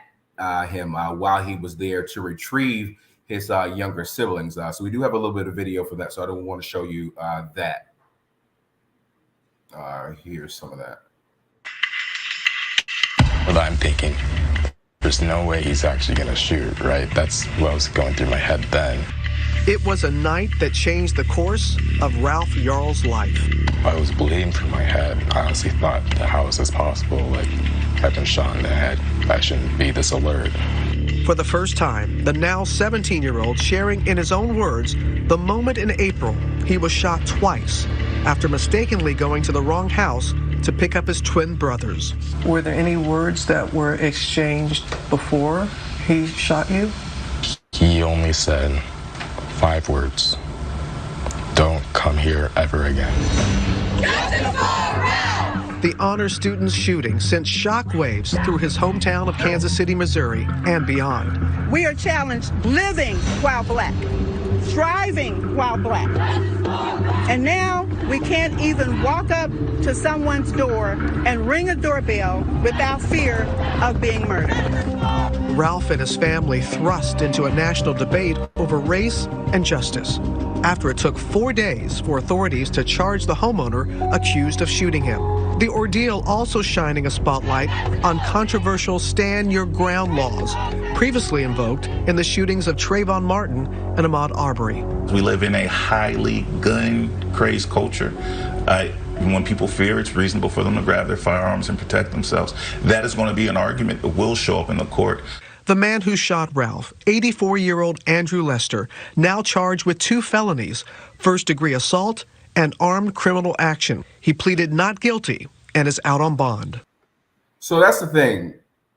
him while he was there to retrieve his younger siblings. So we do have a little bit of video for that, so I don't want to show you that. Here's some of that.
But I'm thinking, there's no way he's actually going to shoot, right? That's what was going through my head then.
It was a night that changed the course of Ralph Yarl's life.
I was bleeding from my head. I honestly thought, how is this possible? Like, I've been shot in the head. I shouldn't be this alert.
For the first time, the now 17-year-old sharing in his own words the moment in April he was shot twice after mistakenly going to the wrong house to pick up his twin brothers.
Were there any words that were exchanged before he shot you?
He only said 5 words. Don't come here ever again.
The honor student's shooting sent shockwaves through his hometown of Kansas City, Missouri, and beyond.
We are challenged living while black, thriving while black. And now we can't even walk up to someone's door and ring a doorbell without fear of being murdered.
Ralph and his family thrust into a national debate over race and justice after it took 4 days for authorities to charge the homeowner accused of shooting him. The ordeal also shining a spotlight on controversial stand your ground laws previously invoked in the shootings of Trayvon Martin and Ahmaud Arbery.
We live in a highly gun-crazed culture. When people fear, it's reasonable for them to grab their firearms and protect themselves. That is going to be an argument that will show up in the court.
The man who shot Ralph, 84-year-old Andrew Lester, now charged with 2 felonies, first-degree assault and armed criminal action. He pleaded not guilty and is out on bond.
So that's the thing.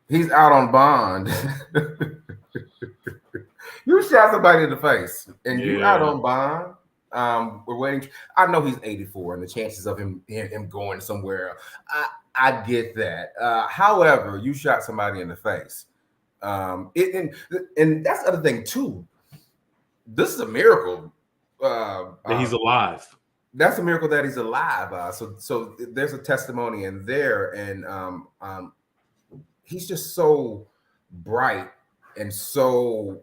He's out on bond. You shot somebody in the face and you out on bond. We're waiting. I know he's 84 and the chances of him going somewhere, I get that. However, you shot somebody in the face. And that's the other thing too. This is a miracle.
That he's alive.
That's a miracle that he's alive. So there's a testimony in there, and he's just so bright and so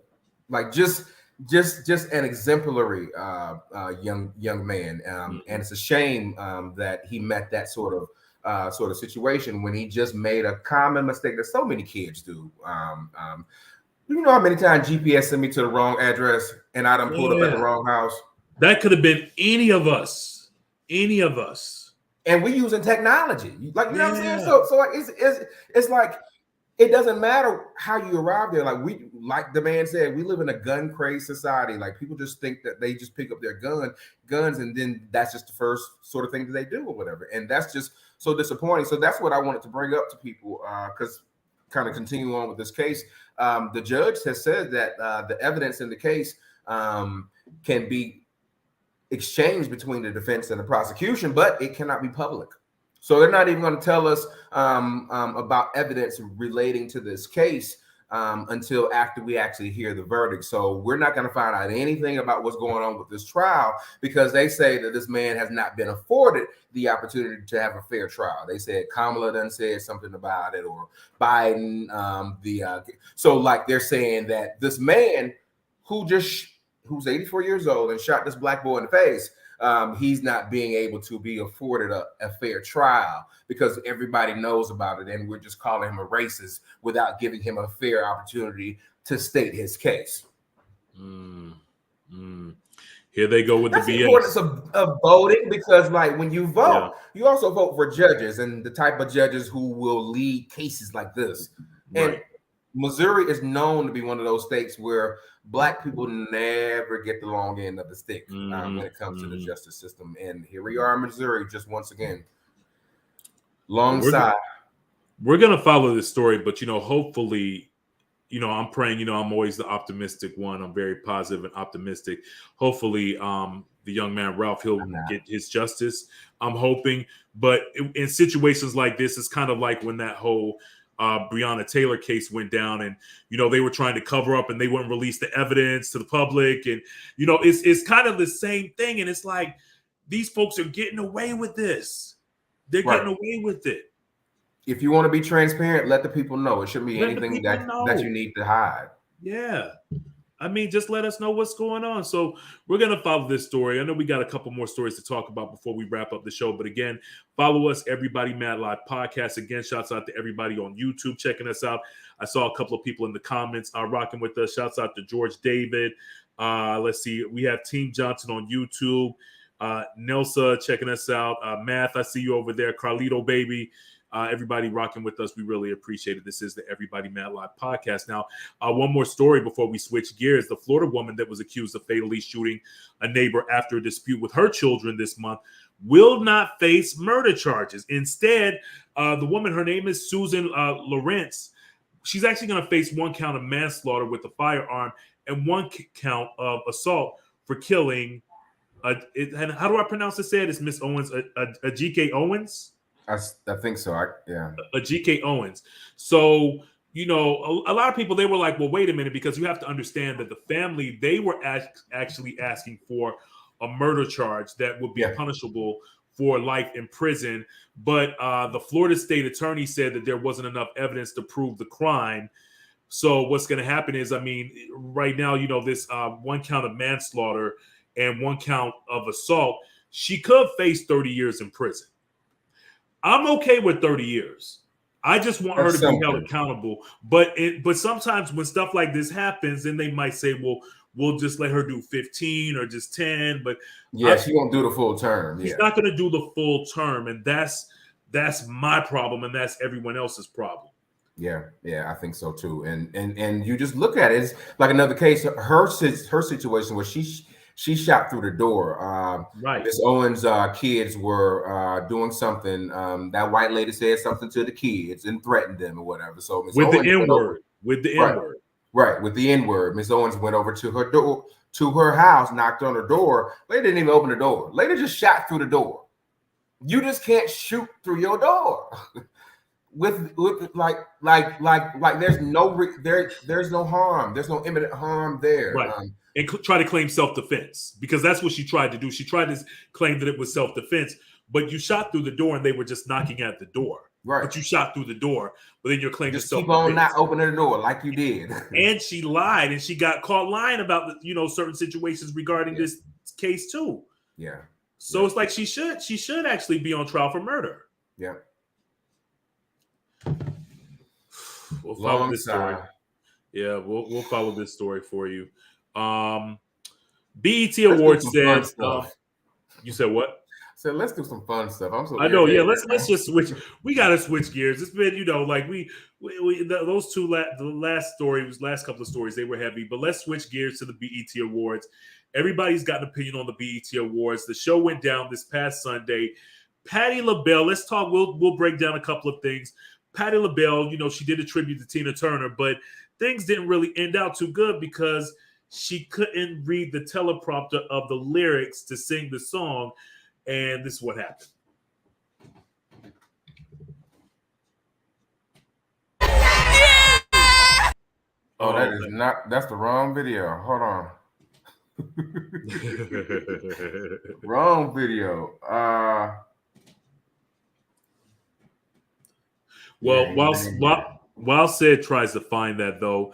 like just an exemplary young man. And it's a shame that he met that sort of situation when he just made a common mistake that so many kids do. You know how many times GPS sent me to the wrong address and I done pulled up at the wrong house?
That could have been any of us. Any of us.
And we using technology. Like, you know what I'm saying? So like it's like it doesn't matter how you arrive there. Like the man said, we live in a gun-crazed society. Like people just think that they just pick up their guns and then that's just the first sort of thing that they do or whatever. And that's just so disappointing. So that's what I wanted to bring up to people because kind of continue on with this case. The judge has said that the evidence in the case can be exchanged between the defense and the prosecution, but it cannot be public. So they're not even going to tell us about evidence relating to this case until after we actually hear the verdict. So we're not going to find out anything about what's going on with this trial because they say that this man has not been afforded the opportunity to have a fair trial. They said Kamala done said something about it, or Biden. So like they're saying that this man who's 84 years old and shot this black boy in the face, he's not being able to be afforded a fair trial because everybody knows about it, and we're just calling him a racist without giving him a fair opportunity to state his case.
Here they go with
That's
the
BS. Importance of voting, because like when you vote, you also vote for judges and the type of judges who will lead cases like this. Right. And Missouri is known to be one of those states where black people never get the long end of the stick when it comes to the justice system. And here we are in Missouri, just once again, alongside.
We're gonna follow this story, but hopefully, I'm praying, I'm always the optimistic one. I'm very positive and optimistic. Hopefully, the young man, Ralph, he'll get his justice. I'm hoping. But in situations like this, it's kind of like when that whole Breonna Taylor case went down and, they were trying to cover up and they wouldn't release the evidence to the public. And, it's kind of the same thing. And it's like, these folks are getting away with this. They're getting away with it.
If you want to be transparent, let the people know. It shouldn't be anything that you need to hide.
Yeah. I mean, just let us know what's going on. So we're going to follow this story. I know we got a couple more stories to talk about before we wrap up the show. But again, follow us, Everybody Mad Live Podcast. Again, shouts out to everybody on YouTube checking us out. I saw a couple of people in the comments rocking with us. Shouts out to George David. Let's see. We have Team Johnson on YouTube. Nelsa checking us out. Math, I see you over there. Carlito, baby. Everybody rocking with us. We really appreciate it. This is the Everybody Mad Live podcast. Now, one more story before we switch gears. The Florida woman that was accused of fatally shooting a neighbor after a dispute with her children this month will not face murder charges. Instead, the woman, her name is Susan Lawrence. She's actually going to face 1 count of manslaughter with a firearm and 1 count of assault for killing. And how do I pronounce it? It's Miss Owens, G.K. Owens.
I think so.
A G.K. Owens. So, a lot of people, they were like, well, wait a minute, because you have to understand that the family, they were actually asking for a murder charge that would be punishable for life in prison. But the Florida state attorney said that there wasn't enough evidence to prove the crime. So what's going to happen is, right now, this 1 count of manslaughter and 1 count of assault, she could face 30 years in prison. I'm okay with 30 years. I just want her to be held accountable. But sometimes when stuff like this happens, then they might say, well, we'll just let her do 15 or just 10. But
she won't do the full term.
She's not going to do the full term. And that's my problem. And that's everyone else's problem.
Yeah, I think so too. And you just look at it, it's like another case. Her situation where she shot through the door.
Right.
Miss Owens' kids were doing something. That white lady said something to the kids and threatened them or whatever. So Miss Owens
the N-word. With the N-word.
Right, with the N-word. Miss Owens went over to her door, to her house, knocked on her door. Lady didn't even open the door. Lady just shot through the door. You just can't shoot through your door. with like there's no harm. There's no imminent harm there.
Right. And try to claim self-defense, because that's what she tried to do. She tried to claim that it was self-defense, but you shot through the door and they were just knocking at the door.
Right.
But you shot through the door, but then you're claiming
just
self-defense.
Keep on not opening the door like you did.
And she lied, and she got caught lying about certain situations regarding this case too.
Yeah.
So it's like she should actually be on trial for murder.
Yeah.
We'll follow this story. Yeah, we'll follow this story for you. BET Awards said, you said what?
So let's do some fun stuff.
I know. Yeah, let's just switch. We gotta switch gears. It's been, like those two last couple of stories, they were heavy. But let's switch gears to the BET Awards. Everybody's got an opinion on the BET Awards. The show went down this past Sunday. Patti LaBelle. Let's talk. We'll break down a couple of things. Patti LaBelle, she did a tribute to Tina Turner, but things didn't really end out too good because she couldn't read the teleprompter of the lyrics to sing the song, and this is what happened.
Oh, that is not. That's the wrong video. Hold on. Wrong video.
Well, while Sid tries to find that, though,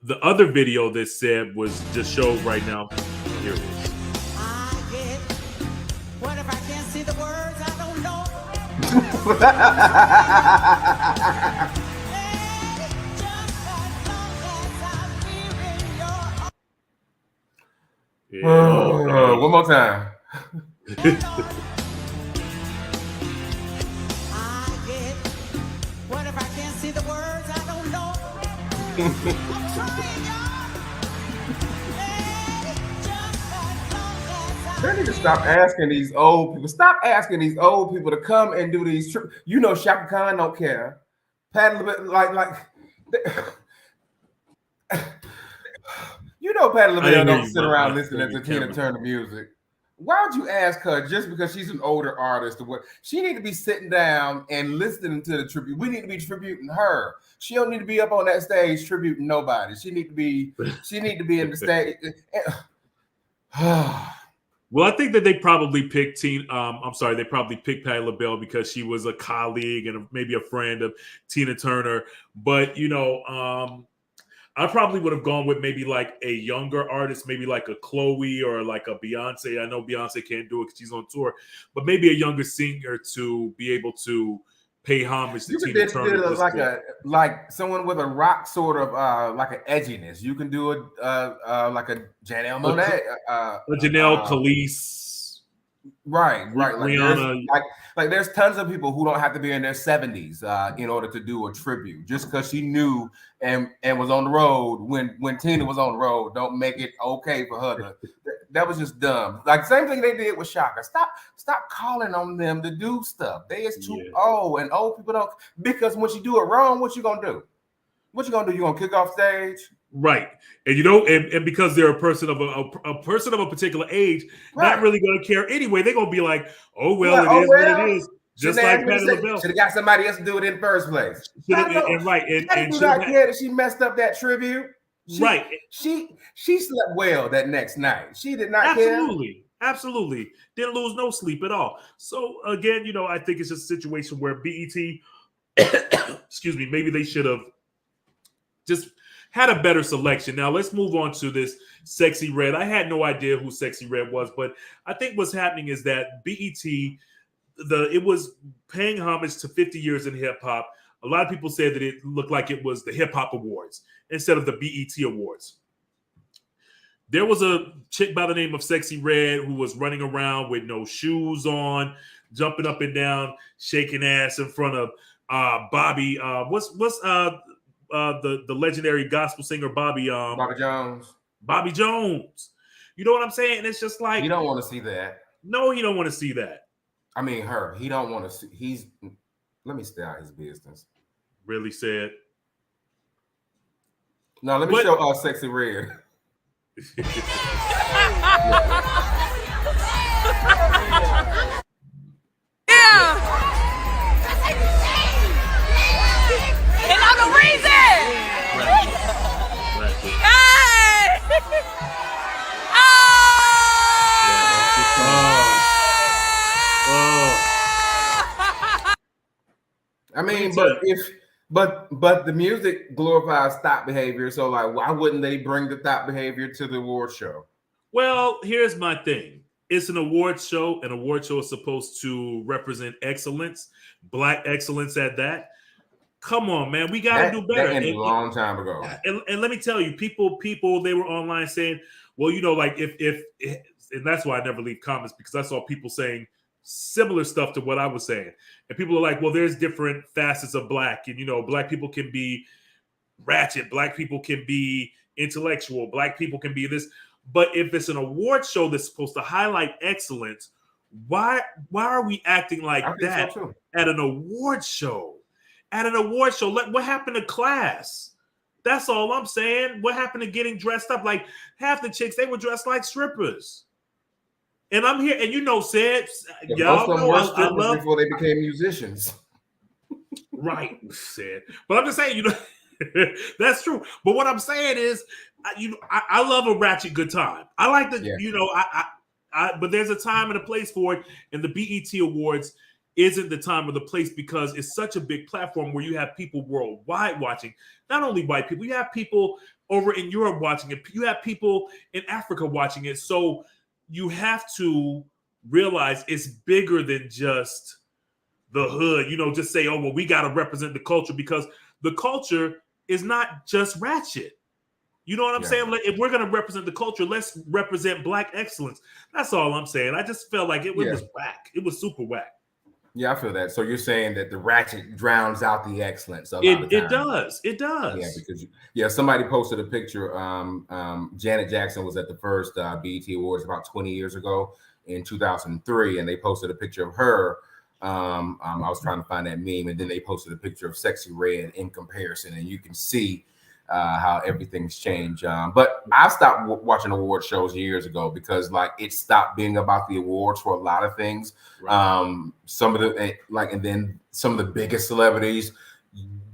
the other video that Sid was just showed right now. Here it is.
What if I can't see the words? I don't know.
One more time.
What if I can't see the words? I don't know.
They need to stop asking these old people. Stop asking these old people to come and do these trips. Shaka Khan don't care. Patti LaBelle, Patti
I
LaBelle
didn't hear
don't
you,
sit
my
around listening to Tina
camera.
Turner music. Why would you ask her just because she's an older artist? She need to be sitting down and listening to the tribute. We need to be tributing her. She don't need to be up on that stage tributing nobody. She need to be in the stage.
Well, I think that they probably picked they probably picked Patti LaBelle because she was a colleague and maybe a friend of Tina Turner. But I probably would have gone with maybe like a younger artist, maybe like a Chloe or like a Beyonce. I know Beyonce can't do it because she's on tour, but maybe a younger singer to be able to pay homage to Tina Turner.
Like someone with a rock sort of like an edginess. You can do it like a Janelle Monáe,
Janelle Khalees,
right. Like
Rihanna.
There's tons of people who don't have to be in their 70s in order to do a tribute. Just because she knew and was on the road when Tina was on the road, don't make it okay for her to. That was just dumb. Like same thing they did with Shaka. Stop calling on them to do stuff. They is too old, and old people don't. Because when you do it wrong, what you gonna do? What you gonna do? You gonna kick off stage?
Right, and because they're a person of a person of a particular age, not really gonna care anyway. They're gonna be like, oh well, it is what it is. Just like Patti LaBelle
should have got somebody else to do it in the first place.
And
do not care that she messed up that tribute. She slept well that next night. She did not care.
Absolutely. Didn't lose no sleep at all. So again, I think it's just a situation where BET, excuse me, maybe they should have just had a better selection. Now let's move on to this Sexy Red. I had no idea who Sexy Red was, but I think what's happening is that BET, it was paying homage to 50 years in hip hop. A lot of people said that it looked like it was the Hip Hop Awards instead of the BET Awards. There was a chick by the name of Sexy Red who was running around with no shoes on, jumping up and down, shaking ass in front of Bobby. What's the legendary gospel singer Bobby
Jones.
Bobby Jones. You know what I'm saying? It's just like
you don't want to see that.
No, you don't want to see that.
I mean, her. He don't want to see. Let me stay out his business.
Really said.
No, let me show Sexy Red.
Yeah. And I'm the reason. Hey!
I mean, but the music glorifies thought behavior. So like, why wouldn't they bring the thought behavior to the award show?
Well, here's my thing. It's an award show. An award show is supposed to represent excellence, Black excellence at that. Come on, man. We got to do better.
That ended a long time ago.
And let me tell you, people, they were online saying, well, like if and that's why I never leave comments, because I saw people saying similar stuff to what I was saying. And people are like, well, there's different facets of Black. And, Black people can be ratchet. Black people can be intellectual. Black people can be this. But if it's an award show that's supposed to highlight excellence, why are we acting like that at an award show? At an award show, what happened to class? That's all I'm saying. What happened to getting dressed up? Like half the chicks, they were dressed like strippers. And I'm here, and said, y'all know I love
before they became musicians.
Right, said. But I'm just saying, that's true. But what I'm saying is, I love a ratchet good time. I like but there's a time and a place for it. And the BET Awards isn't the time or the place because it's such a big platform where you have people worldwide watching. Not only white people, you have people over in Europe watching it. You have people in Africa watching it. So you have to realize it's bigger than just the hood. Just say, oh, well, we got to represent the culture, because the culture is not just ratchet. You know what I'm saying? Like, if we're going to represent the culture, let's represent Black excellence. That's all I'm saying. I just felt like it was whack. It was super whack.
Yeah, I feel that. So you're saying that the ratchet drowns out the excellence.
It does. It does.
Yeah, because somebody posted a picture. Janet Jackson was at the first BET Awards about 20 years ago in 2003, and they posted a picture of her. I was trying to find that meme, and then they posted a picture of Sexy Red in comparison, and you can see how everything's changed. But I stopped watching award shows years ago because like it stopped being about the awards for a lot of things. Some of the and then some of the biggest celebrities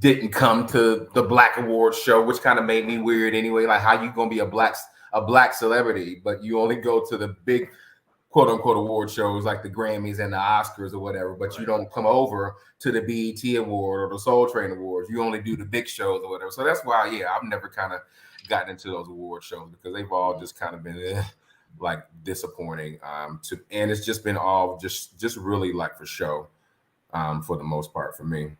didn't come to the Black Awards show, which kind of made me weird anyway. Like, how you gonna be a black celebrity, but you only go to the big quote unquote award shows like the Grammys and the Oscars or whatever, but you don't come over to the BET Award or the Soul Train Awards. You only do the big shows or whatever. So that's why, I've never kind of gotten into those award shows because they've all just kind of been like disappointing. And it's just been all just really like for show for the most part for me.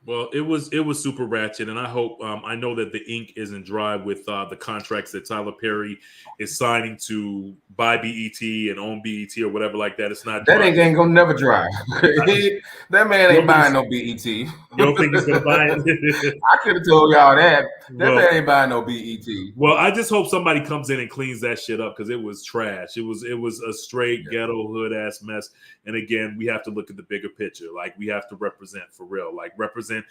Well, it was super ratchet, and I hope I know that the ink isn't dry with the contracts that Tyler Perry is signing to buy BET and own BET or whatever like that. It's not
that
dry.
ain't gonna never dry. That man ain't buying no BET.
You don't think he's gonna buy it?
I could have told y'all that. Man ain't buying no BET.
Well, I just hope somebody comes in and cleans that shit up because it was trash. It was a straight ghetto hood ass mess. And again, we have to look at the bigger picture. Like, we have to represent for real. Like, represent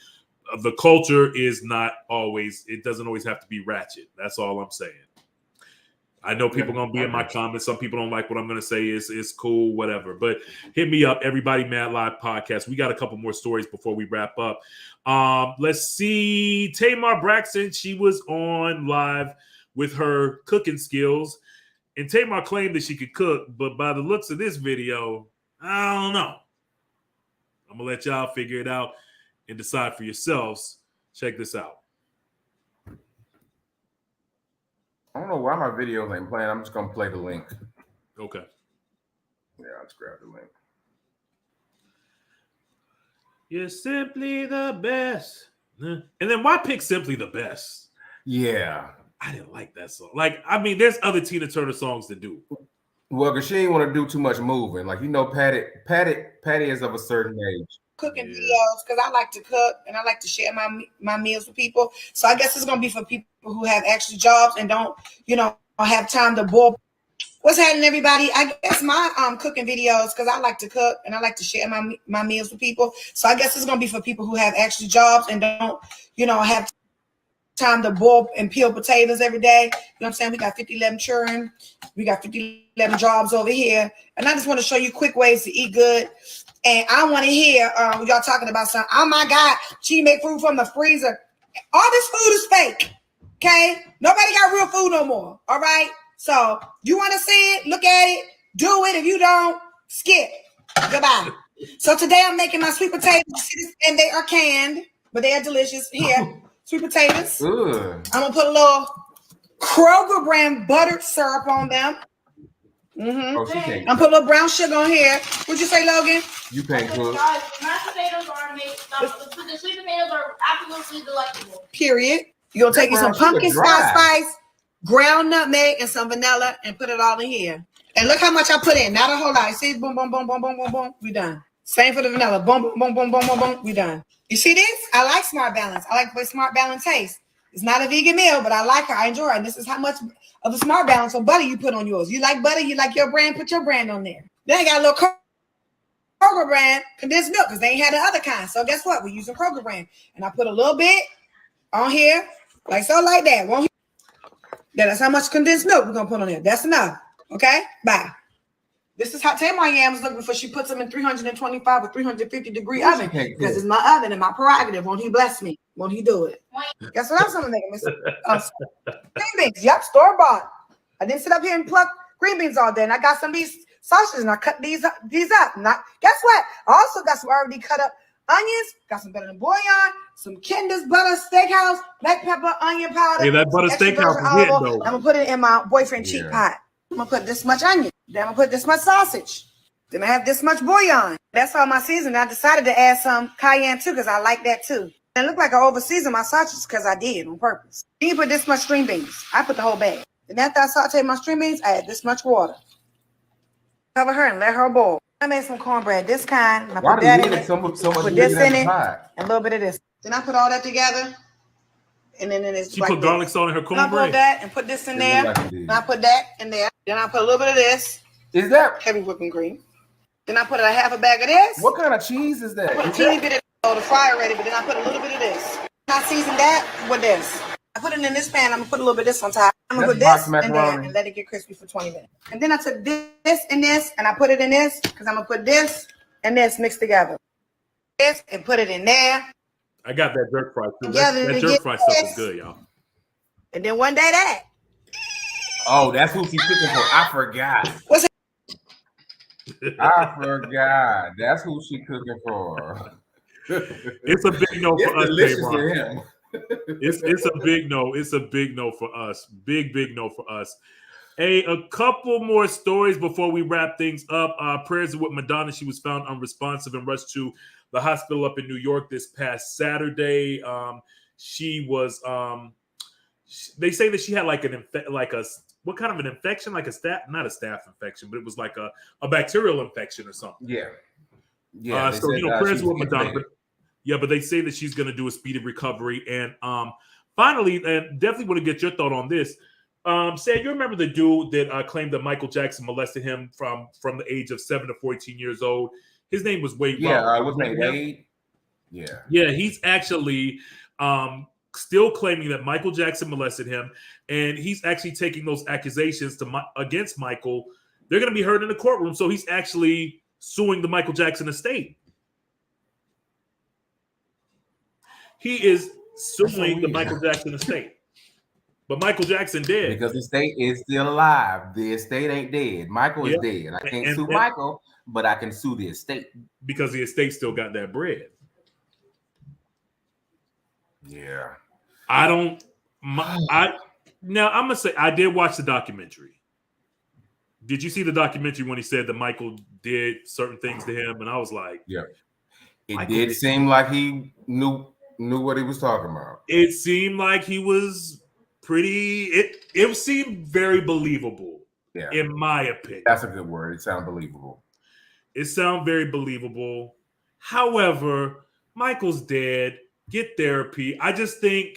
the culture is not always. It doesn't always have to be ratchet. That's all I'm saying. I know people are gonna be in my comments. Some people don't like what I'm gonna say. It's cool, whatever. But hit me up, Everybody Mad Live podcast. We got a couple more stories before we wrap up. Let's see. Tamar Braxton, she was on live with her cooking skills, and Tamar claimed that she could cook, but by the looks of this video, I don't know. I'm gonna let y'all figure it out and decide for yourselves. Check this out.
I don't know why my videos ain't playing. I'm just gonna play the link.
Okay.
Yeah, I'll just grab the link.
You're simply the best. And then why pick Simply the Best?
Yeah.
I didn't like that song. Like, I mean, there's other Tina Turner songs to do.
Well, because she ain't want to do too much moving. Like, Patty is of a certain age.
Cooking videos because I like to cook and I like to share my meals with people. So I guess it's gonna be for people who have actual jobs and don't, have time to boil. What's happening, everybody? I guess my cooking videos because I like to cook and I like to share my meals with people. So I guess it's gonna be for people who have actual jobs and don't, have time to boil and peel potatoes every day. You know what I'm saying? We got 50-11 children. We got 50-11 jobs over here. And I just want to show you quick ways to eat good. And I want to hear y'all talking about something. Oh my God, she make food from the freezer. All this food is fake. Okay? Nobody got real food no more. All right? So you want to see it, look at it, do it. If you don't, skip. Goodbye. So today I'm making my sweet potatoes, and they are canned, but they are delicious. Here, sweet potatoes.
Good.
I'm gonna put a little Kroger brand buttered syrup on them.
Oh, she can't.
I'm put a little brown sugar on here. What'd you say, Logan?
You can't cook.
Mashed potatoes are amazing. The sweet potatoes are absolutely delightful.
Period. You're gonna take you some pumpkin spice, ground nutmeg, and some vanilla, and put it all in here. And look how much I put in. Not a whole lot. See, boom, boom, boom, boom, boom, boom, boom. We done. Same for the vanilla. Boom, boom, boom, boom, boom, boom, boom. We done. You see this? I like Smart Balance. I like the way Smart Balance tastes. It's not a vegan meal, but I like her. I enjoy it. And this is how much of the Smart Balance or butter you put on yours. You like butter? You like your brand? Put your brand on there. Then I got a little Kroger brand condensed milk because they ain't had the other kind. So guess what? We're using Kroger brand. And I put a little bit on here, like so, like that. That's how much condensed milk we're going to put on there. That's enough. Okay? Bye. This is how Tamar yams look before she puts them in 325 or 350 degree oven because it's my oven and my prerogative. Won't he bless me? Won't he do it? Guess what else I'm making? Green beans. Yep, store bought. I didn't sit up here and pluck green beans all day. And I got some of these sausages and I cut these up. Guess what? I also got some already cut up onions. Got some better than bouillon. Some Kinder's butter steakhouse, black pepper, onion powder.
Yeah, that butter steakhouse is hitting though.
I'm gonna put it in my boyfriend cheat pot. I'm gonna put this much onion. Then I'm gonna put this much sausage. Then I have this much bouillon. That's all my seasoning. I decided to add some cayenne too because I like that too. It looked like I over-seasoned my sausages because I did on purpose. Then you put this much string beans. I put the whole bag. Then after I saute my string beans, I add this much water. Cover her and let her boil. I made some cornbread, this kind. And I put that in it. Put this in it and a little bit of this. Then I put all that together. And then it's
she put garlic salt in her cornbread.
I put that and put this in there. And I put that in there. Then I put a little bit of this.
Is that
heavy whipping cream? Then I put a half a bag of this.
What kind of cheese is that?
I put a teeny bit of the fryer ready, but then I put a little bit of this. I seasoned that with this. I put it in this pan. I'm gonna put a little bit of this on top. I'm gonna put this in there and let it get crispy for 20 minutes. And then I took this and this and I put it in this because I'm gonna put this and this mixed together. This and put it in there.
I got that jerk fry too.
Together
That
to
jerk
get
fry stuff
this.
is good, y'all.
And then one day that.
Oh, that's who she's cooking for. I forgot.
What's it?
I forgot. That's who she cooking for.
It's a big no for us,
delicious
Tamar.
to him.
It's a big no. It's a big no for us. Big no for us. A couple more stories before we wrap things up. Prayers with Madonna. She was found unresponsive and rushed to the hospital up in New York this past Saturday. She was. They say that she had like what kind of an infection? Like not a staph infection, but it was like a bacterial infection or something.
Yeah.
So prayers with Madonna. But they say that she's going to do a speedy recovery. And finally, and definitely want to get your thought on this. Sam, you remember the dude that claimed that Michael Jackson molested him from the age of 7 to 14 years old? His name was Wade.
Yeah, was named Wade.
Yeah, he's actually still claiming that Michael Jackson molested him, and he's actually taking those accusations against Michael. They're going to be heard in the courtroom, so he's actually suing the Michael Jackson estate. He is suing the Michael Jackson estate. But Michael Jackson dead.
Because the estate is still alive. The estate ain't dead. Michael is dead. I can't sue Michael, but I can sue the estate.
Because the estate still got that bread.
Yeah.
I'm gonna say I did watch the documentary. Did you see the documentary when he said that Michael did certain things to him? And I was like,
yeah. It did seem like he knew what he was talking about.
It seemed like he was pretty. It seemed very believable.
Yeah,
in my opinion,
that's a good word. It sounds believable.
It sounds very believable. However, Michael's dead. Get therapy. I just think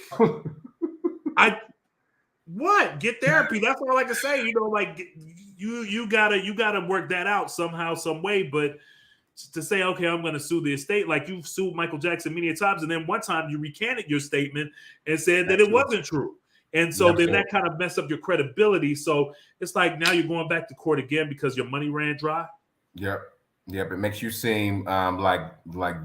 get therapy. That's all I can say. Like you gotta work that out somehow, some way. But to say, okay, I'm going to sue the estate, like you've sued Michael Jackson many times, and then one time you recanted your statement and said that it wasn't true. And so then that kind of messed up your credibility. So it's like now you're going back to court again because your money ran dry.
Yep. It makes you seem like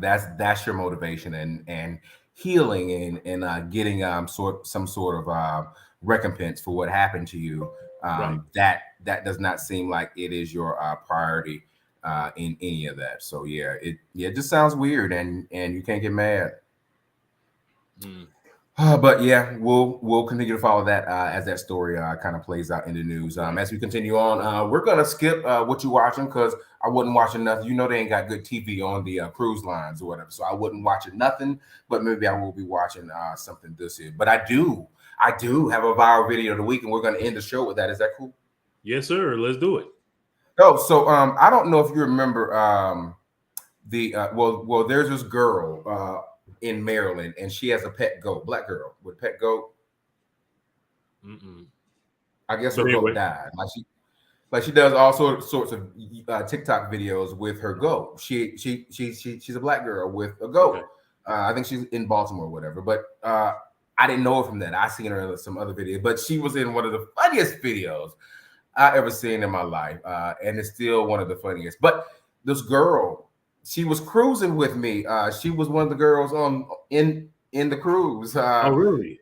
that's your motivation and healing and getting some sort of recompense for what happened to you.
Right.
That does not seem like it is your priority in any of that. So it just sounds weird and you can't get mad. But yeah, we'll continue to follow that as that story kind of plays out in the news. As we continue on, we're gonna skip what you're watching because I wasn't watching nothing. They ain't got good TV on the cruise lines or whatever, so I wasn't watching nothing. But maybe I will be watching something this year. But I do have a viral video of the week, and we're gonna end the show with that. Is that cool?
Yes, sir. Let's do it.
Oh, so I don't know if you remember there's this girl in Maryland, and she has a pet goat, black girl with a pet goat. I guess her goat died. Like she does all sorts of TikTok videos with her goat. She's a black girl with a goat. Okay. I think she's in Baltimore or whatever. But I didn't know her from that. I seen her in some other video, but she was in one of the funniest videos I ever seen in my life, and it's still one of the funniest. But this girl, she was cruising with me. She was one of the girls in the cruise.
Oh, really?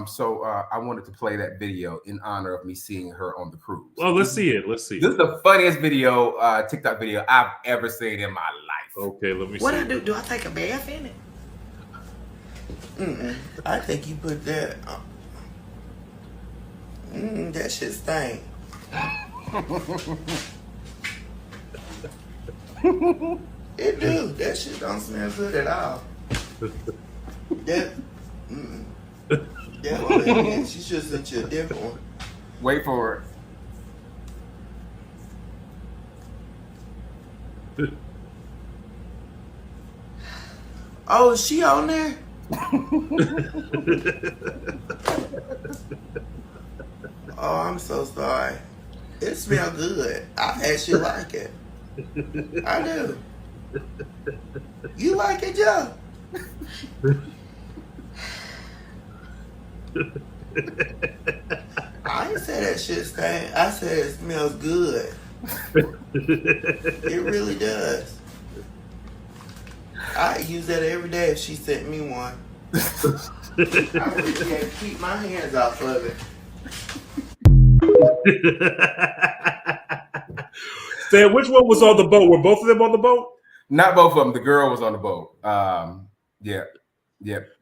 So I wanted to play that video in honor of me seeing her on the cruise.
Well, let's see it. This
is the funniest video, TikTok video I've ever seen in my life.
Okay, let me see.
What I do? Do I take a bath in it?
I think you put that. That shit stink. It do. That shit don't smell good at all. She should sent you a different one.
Wait for
it. Oh, is she on there? Oh, I'm so sorry. It smells good. I actually like it. I do. You like it, Joe? I ain't say that shit stink. I said it smells good. It really does. I use that every day if she sent me one. I really can't keep my hands off of it.
Stan, which one was on the boat? Were both of them on the boat?
Not both of them. The girl was on the boat. Yeah.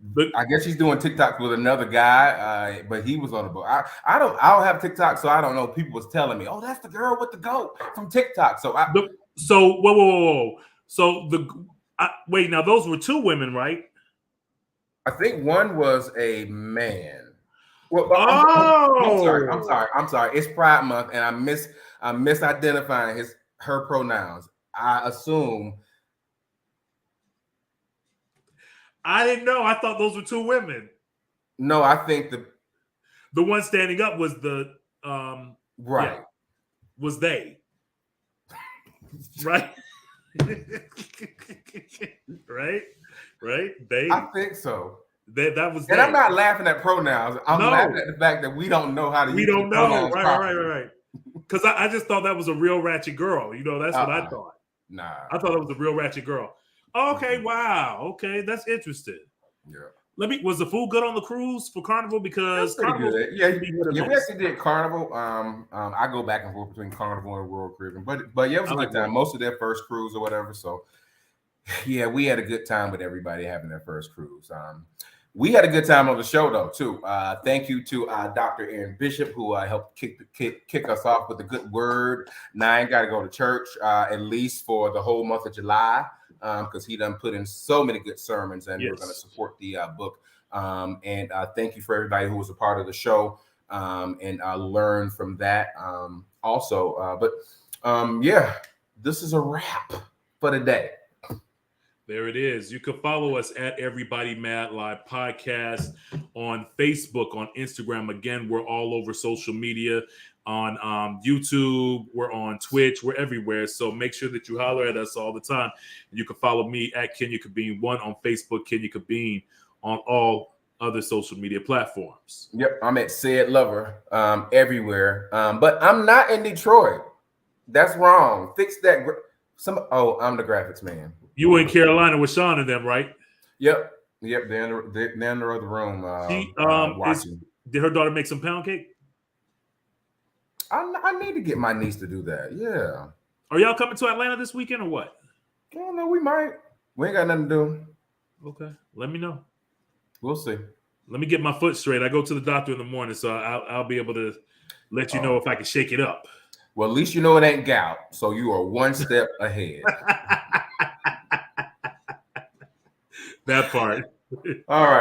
But I guess she's doing TikTok with another guy, but he was on the boat. I don't have TikTok, so I don't know. People was telling me, "Oh, that's the girl with the goat from TikTok." So
whoa. So wait, now those were two women, right?
I think one was a man. Well, I'm sorry. It's Pride Month, and I'm misidentifying her pronouns. I assume.
I didn't know. I thought those were two women.
No, I think
the one standing up was the
right.
Yeah, was they. Right? right? They.
I think so.
That was.
And I'm not laughing at pronouns. I'm laughing at the fact that we don't know how to.
We don't know. Right. Because I just thought that was a real ratchet girl. You know, that's what I thought.
Nah.
I thought it was a real ratchet girl. Okay, wow. Okay, that's interesting.
Yeah.
Was the food good on the cruise for Carnival? Because Carnival,
good. Yeah, we actually did Carnival. I go back and forth between Carnival and Royal Caribbean, but yeah, it was a good time. Most of their first cruise or whatever. So yeah, we had a good time with everybody having their first cruise. We had a good time on the show though too. Thank you to Dr. Aaron Bishop who helped kick us off with a good word. Now I ain't got to go to church at least for the whole month of July. Because he done put in so many good sermons, and we're going to support the book. And thank you for everybody who was a part of the show and learn from that also. Yeah, this is a wrap for the day.
There it is. You can follow us at Everybody Mad Live Podcast on Facebook, on Instagram. Again, we're all over social media. On YouTube, we're on Twitch, we're everywhere. So make sure that you holler at us all the time. You can follow me at Kenya Kabeen1 on Facebook, Kenya Kabeen on all other social media platforms.
Yep, I'm at Said Lover everywhere. But I'm not in Detroit. That's wrong. Fix that. I'm the graphics man.
You were in Carolina with Sean and them, right?
Yep. They're in the other room. Watching.
Did her daughter make some pound cake?
I need to get my niece to do that. Yeah.
Are y'all coming to Atlanta this weekend or what?
I don't know. We might. We ain't got nothing to do.
Okay. Let me know.
We'll see.
Let me get my foot straight. I go to the doctor in the morning, so I'll be able to let you know if I can shake it up.
Well, at least you know it ain't gout, so you are one step ahead.
That part.
All right.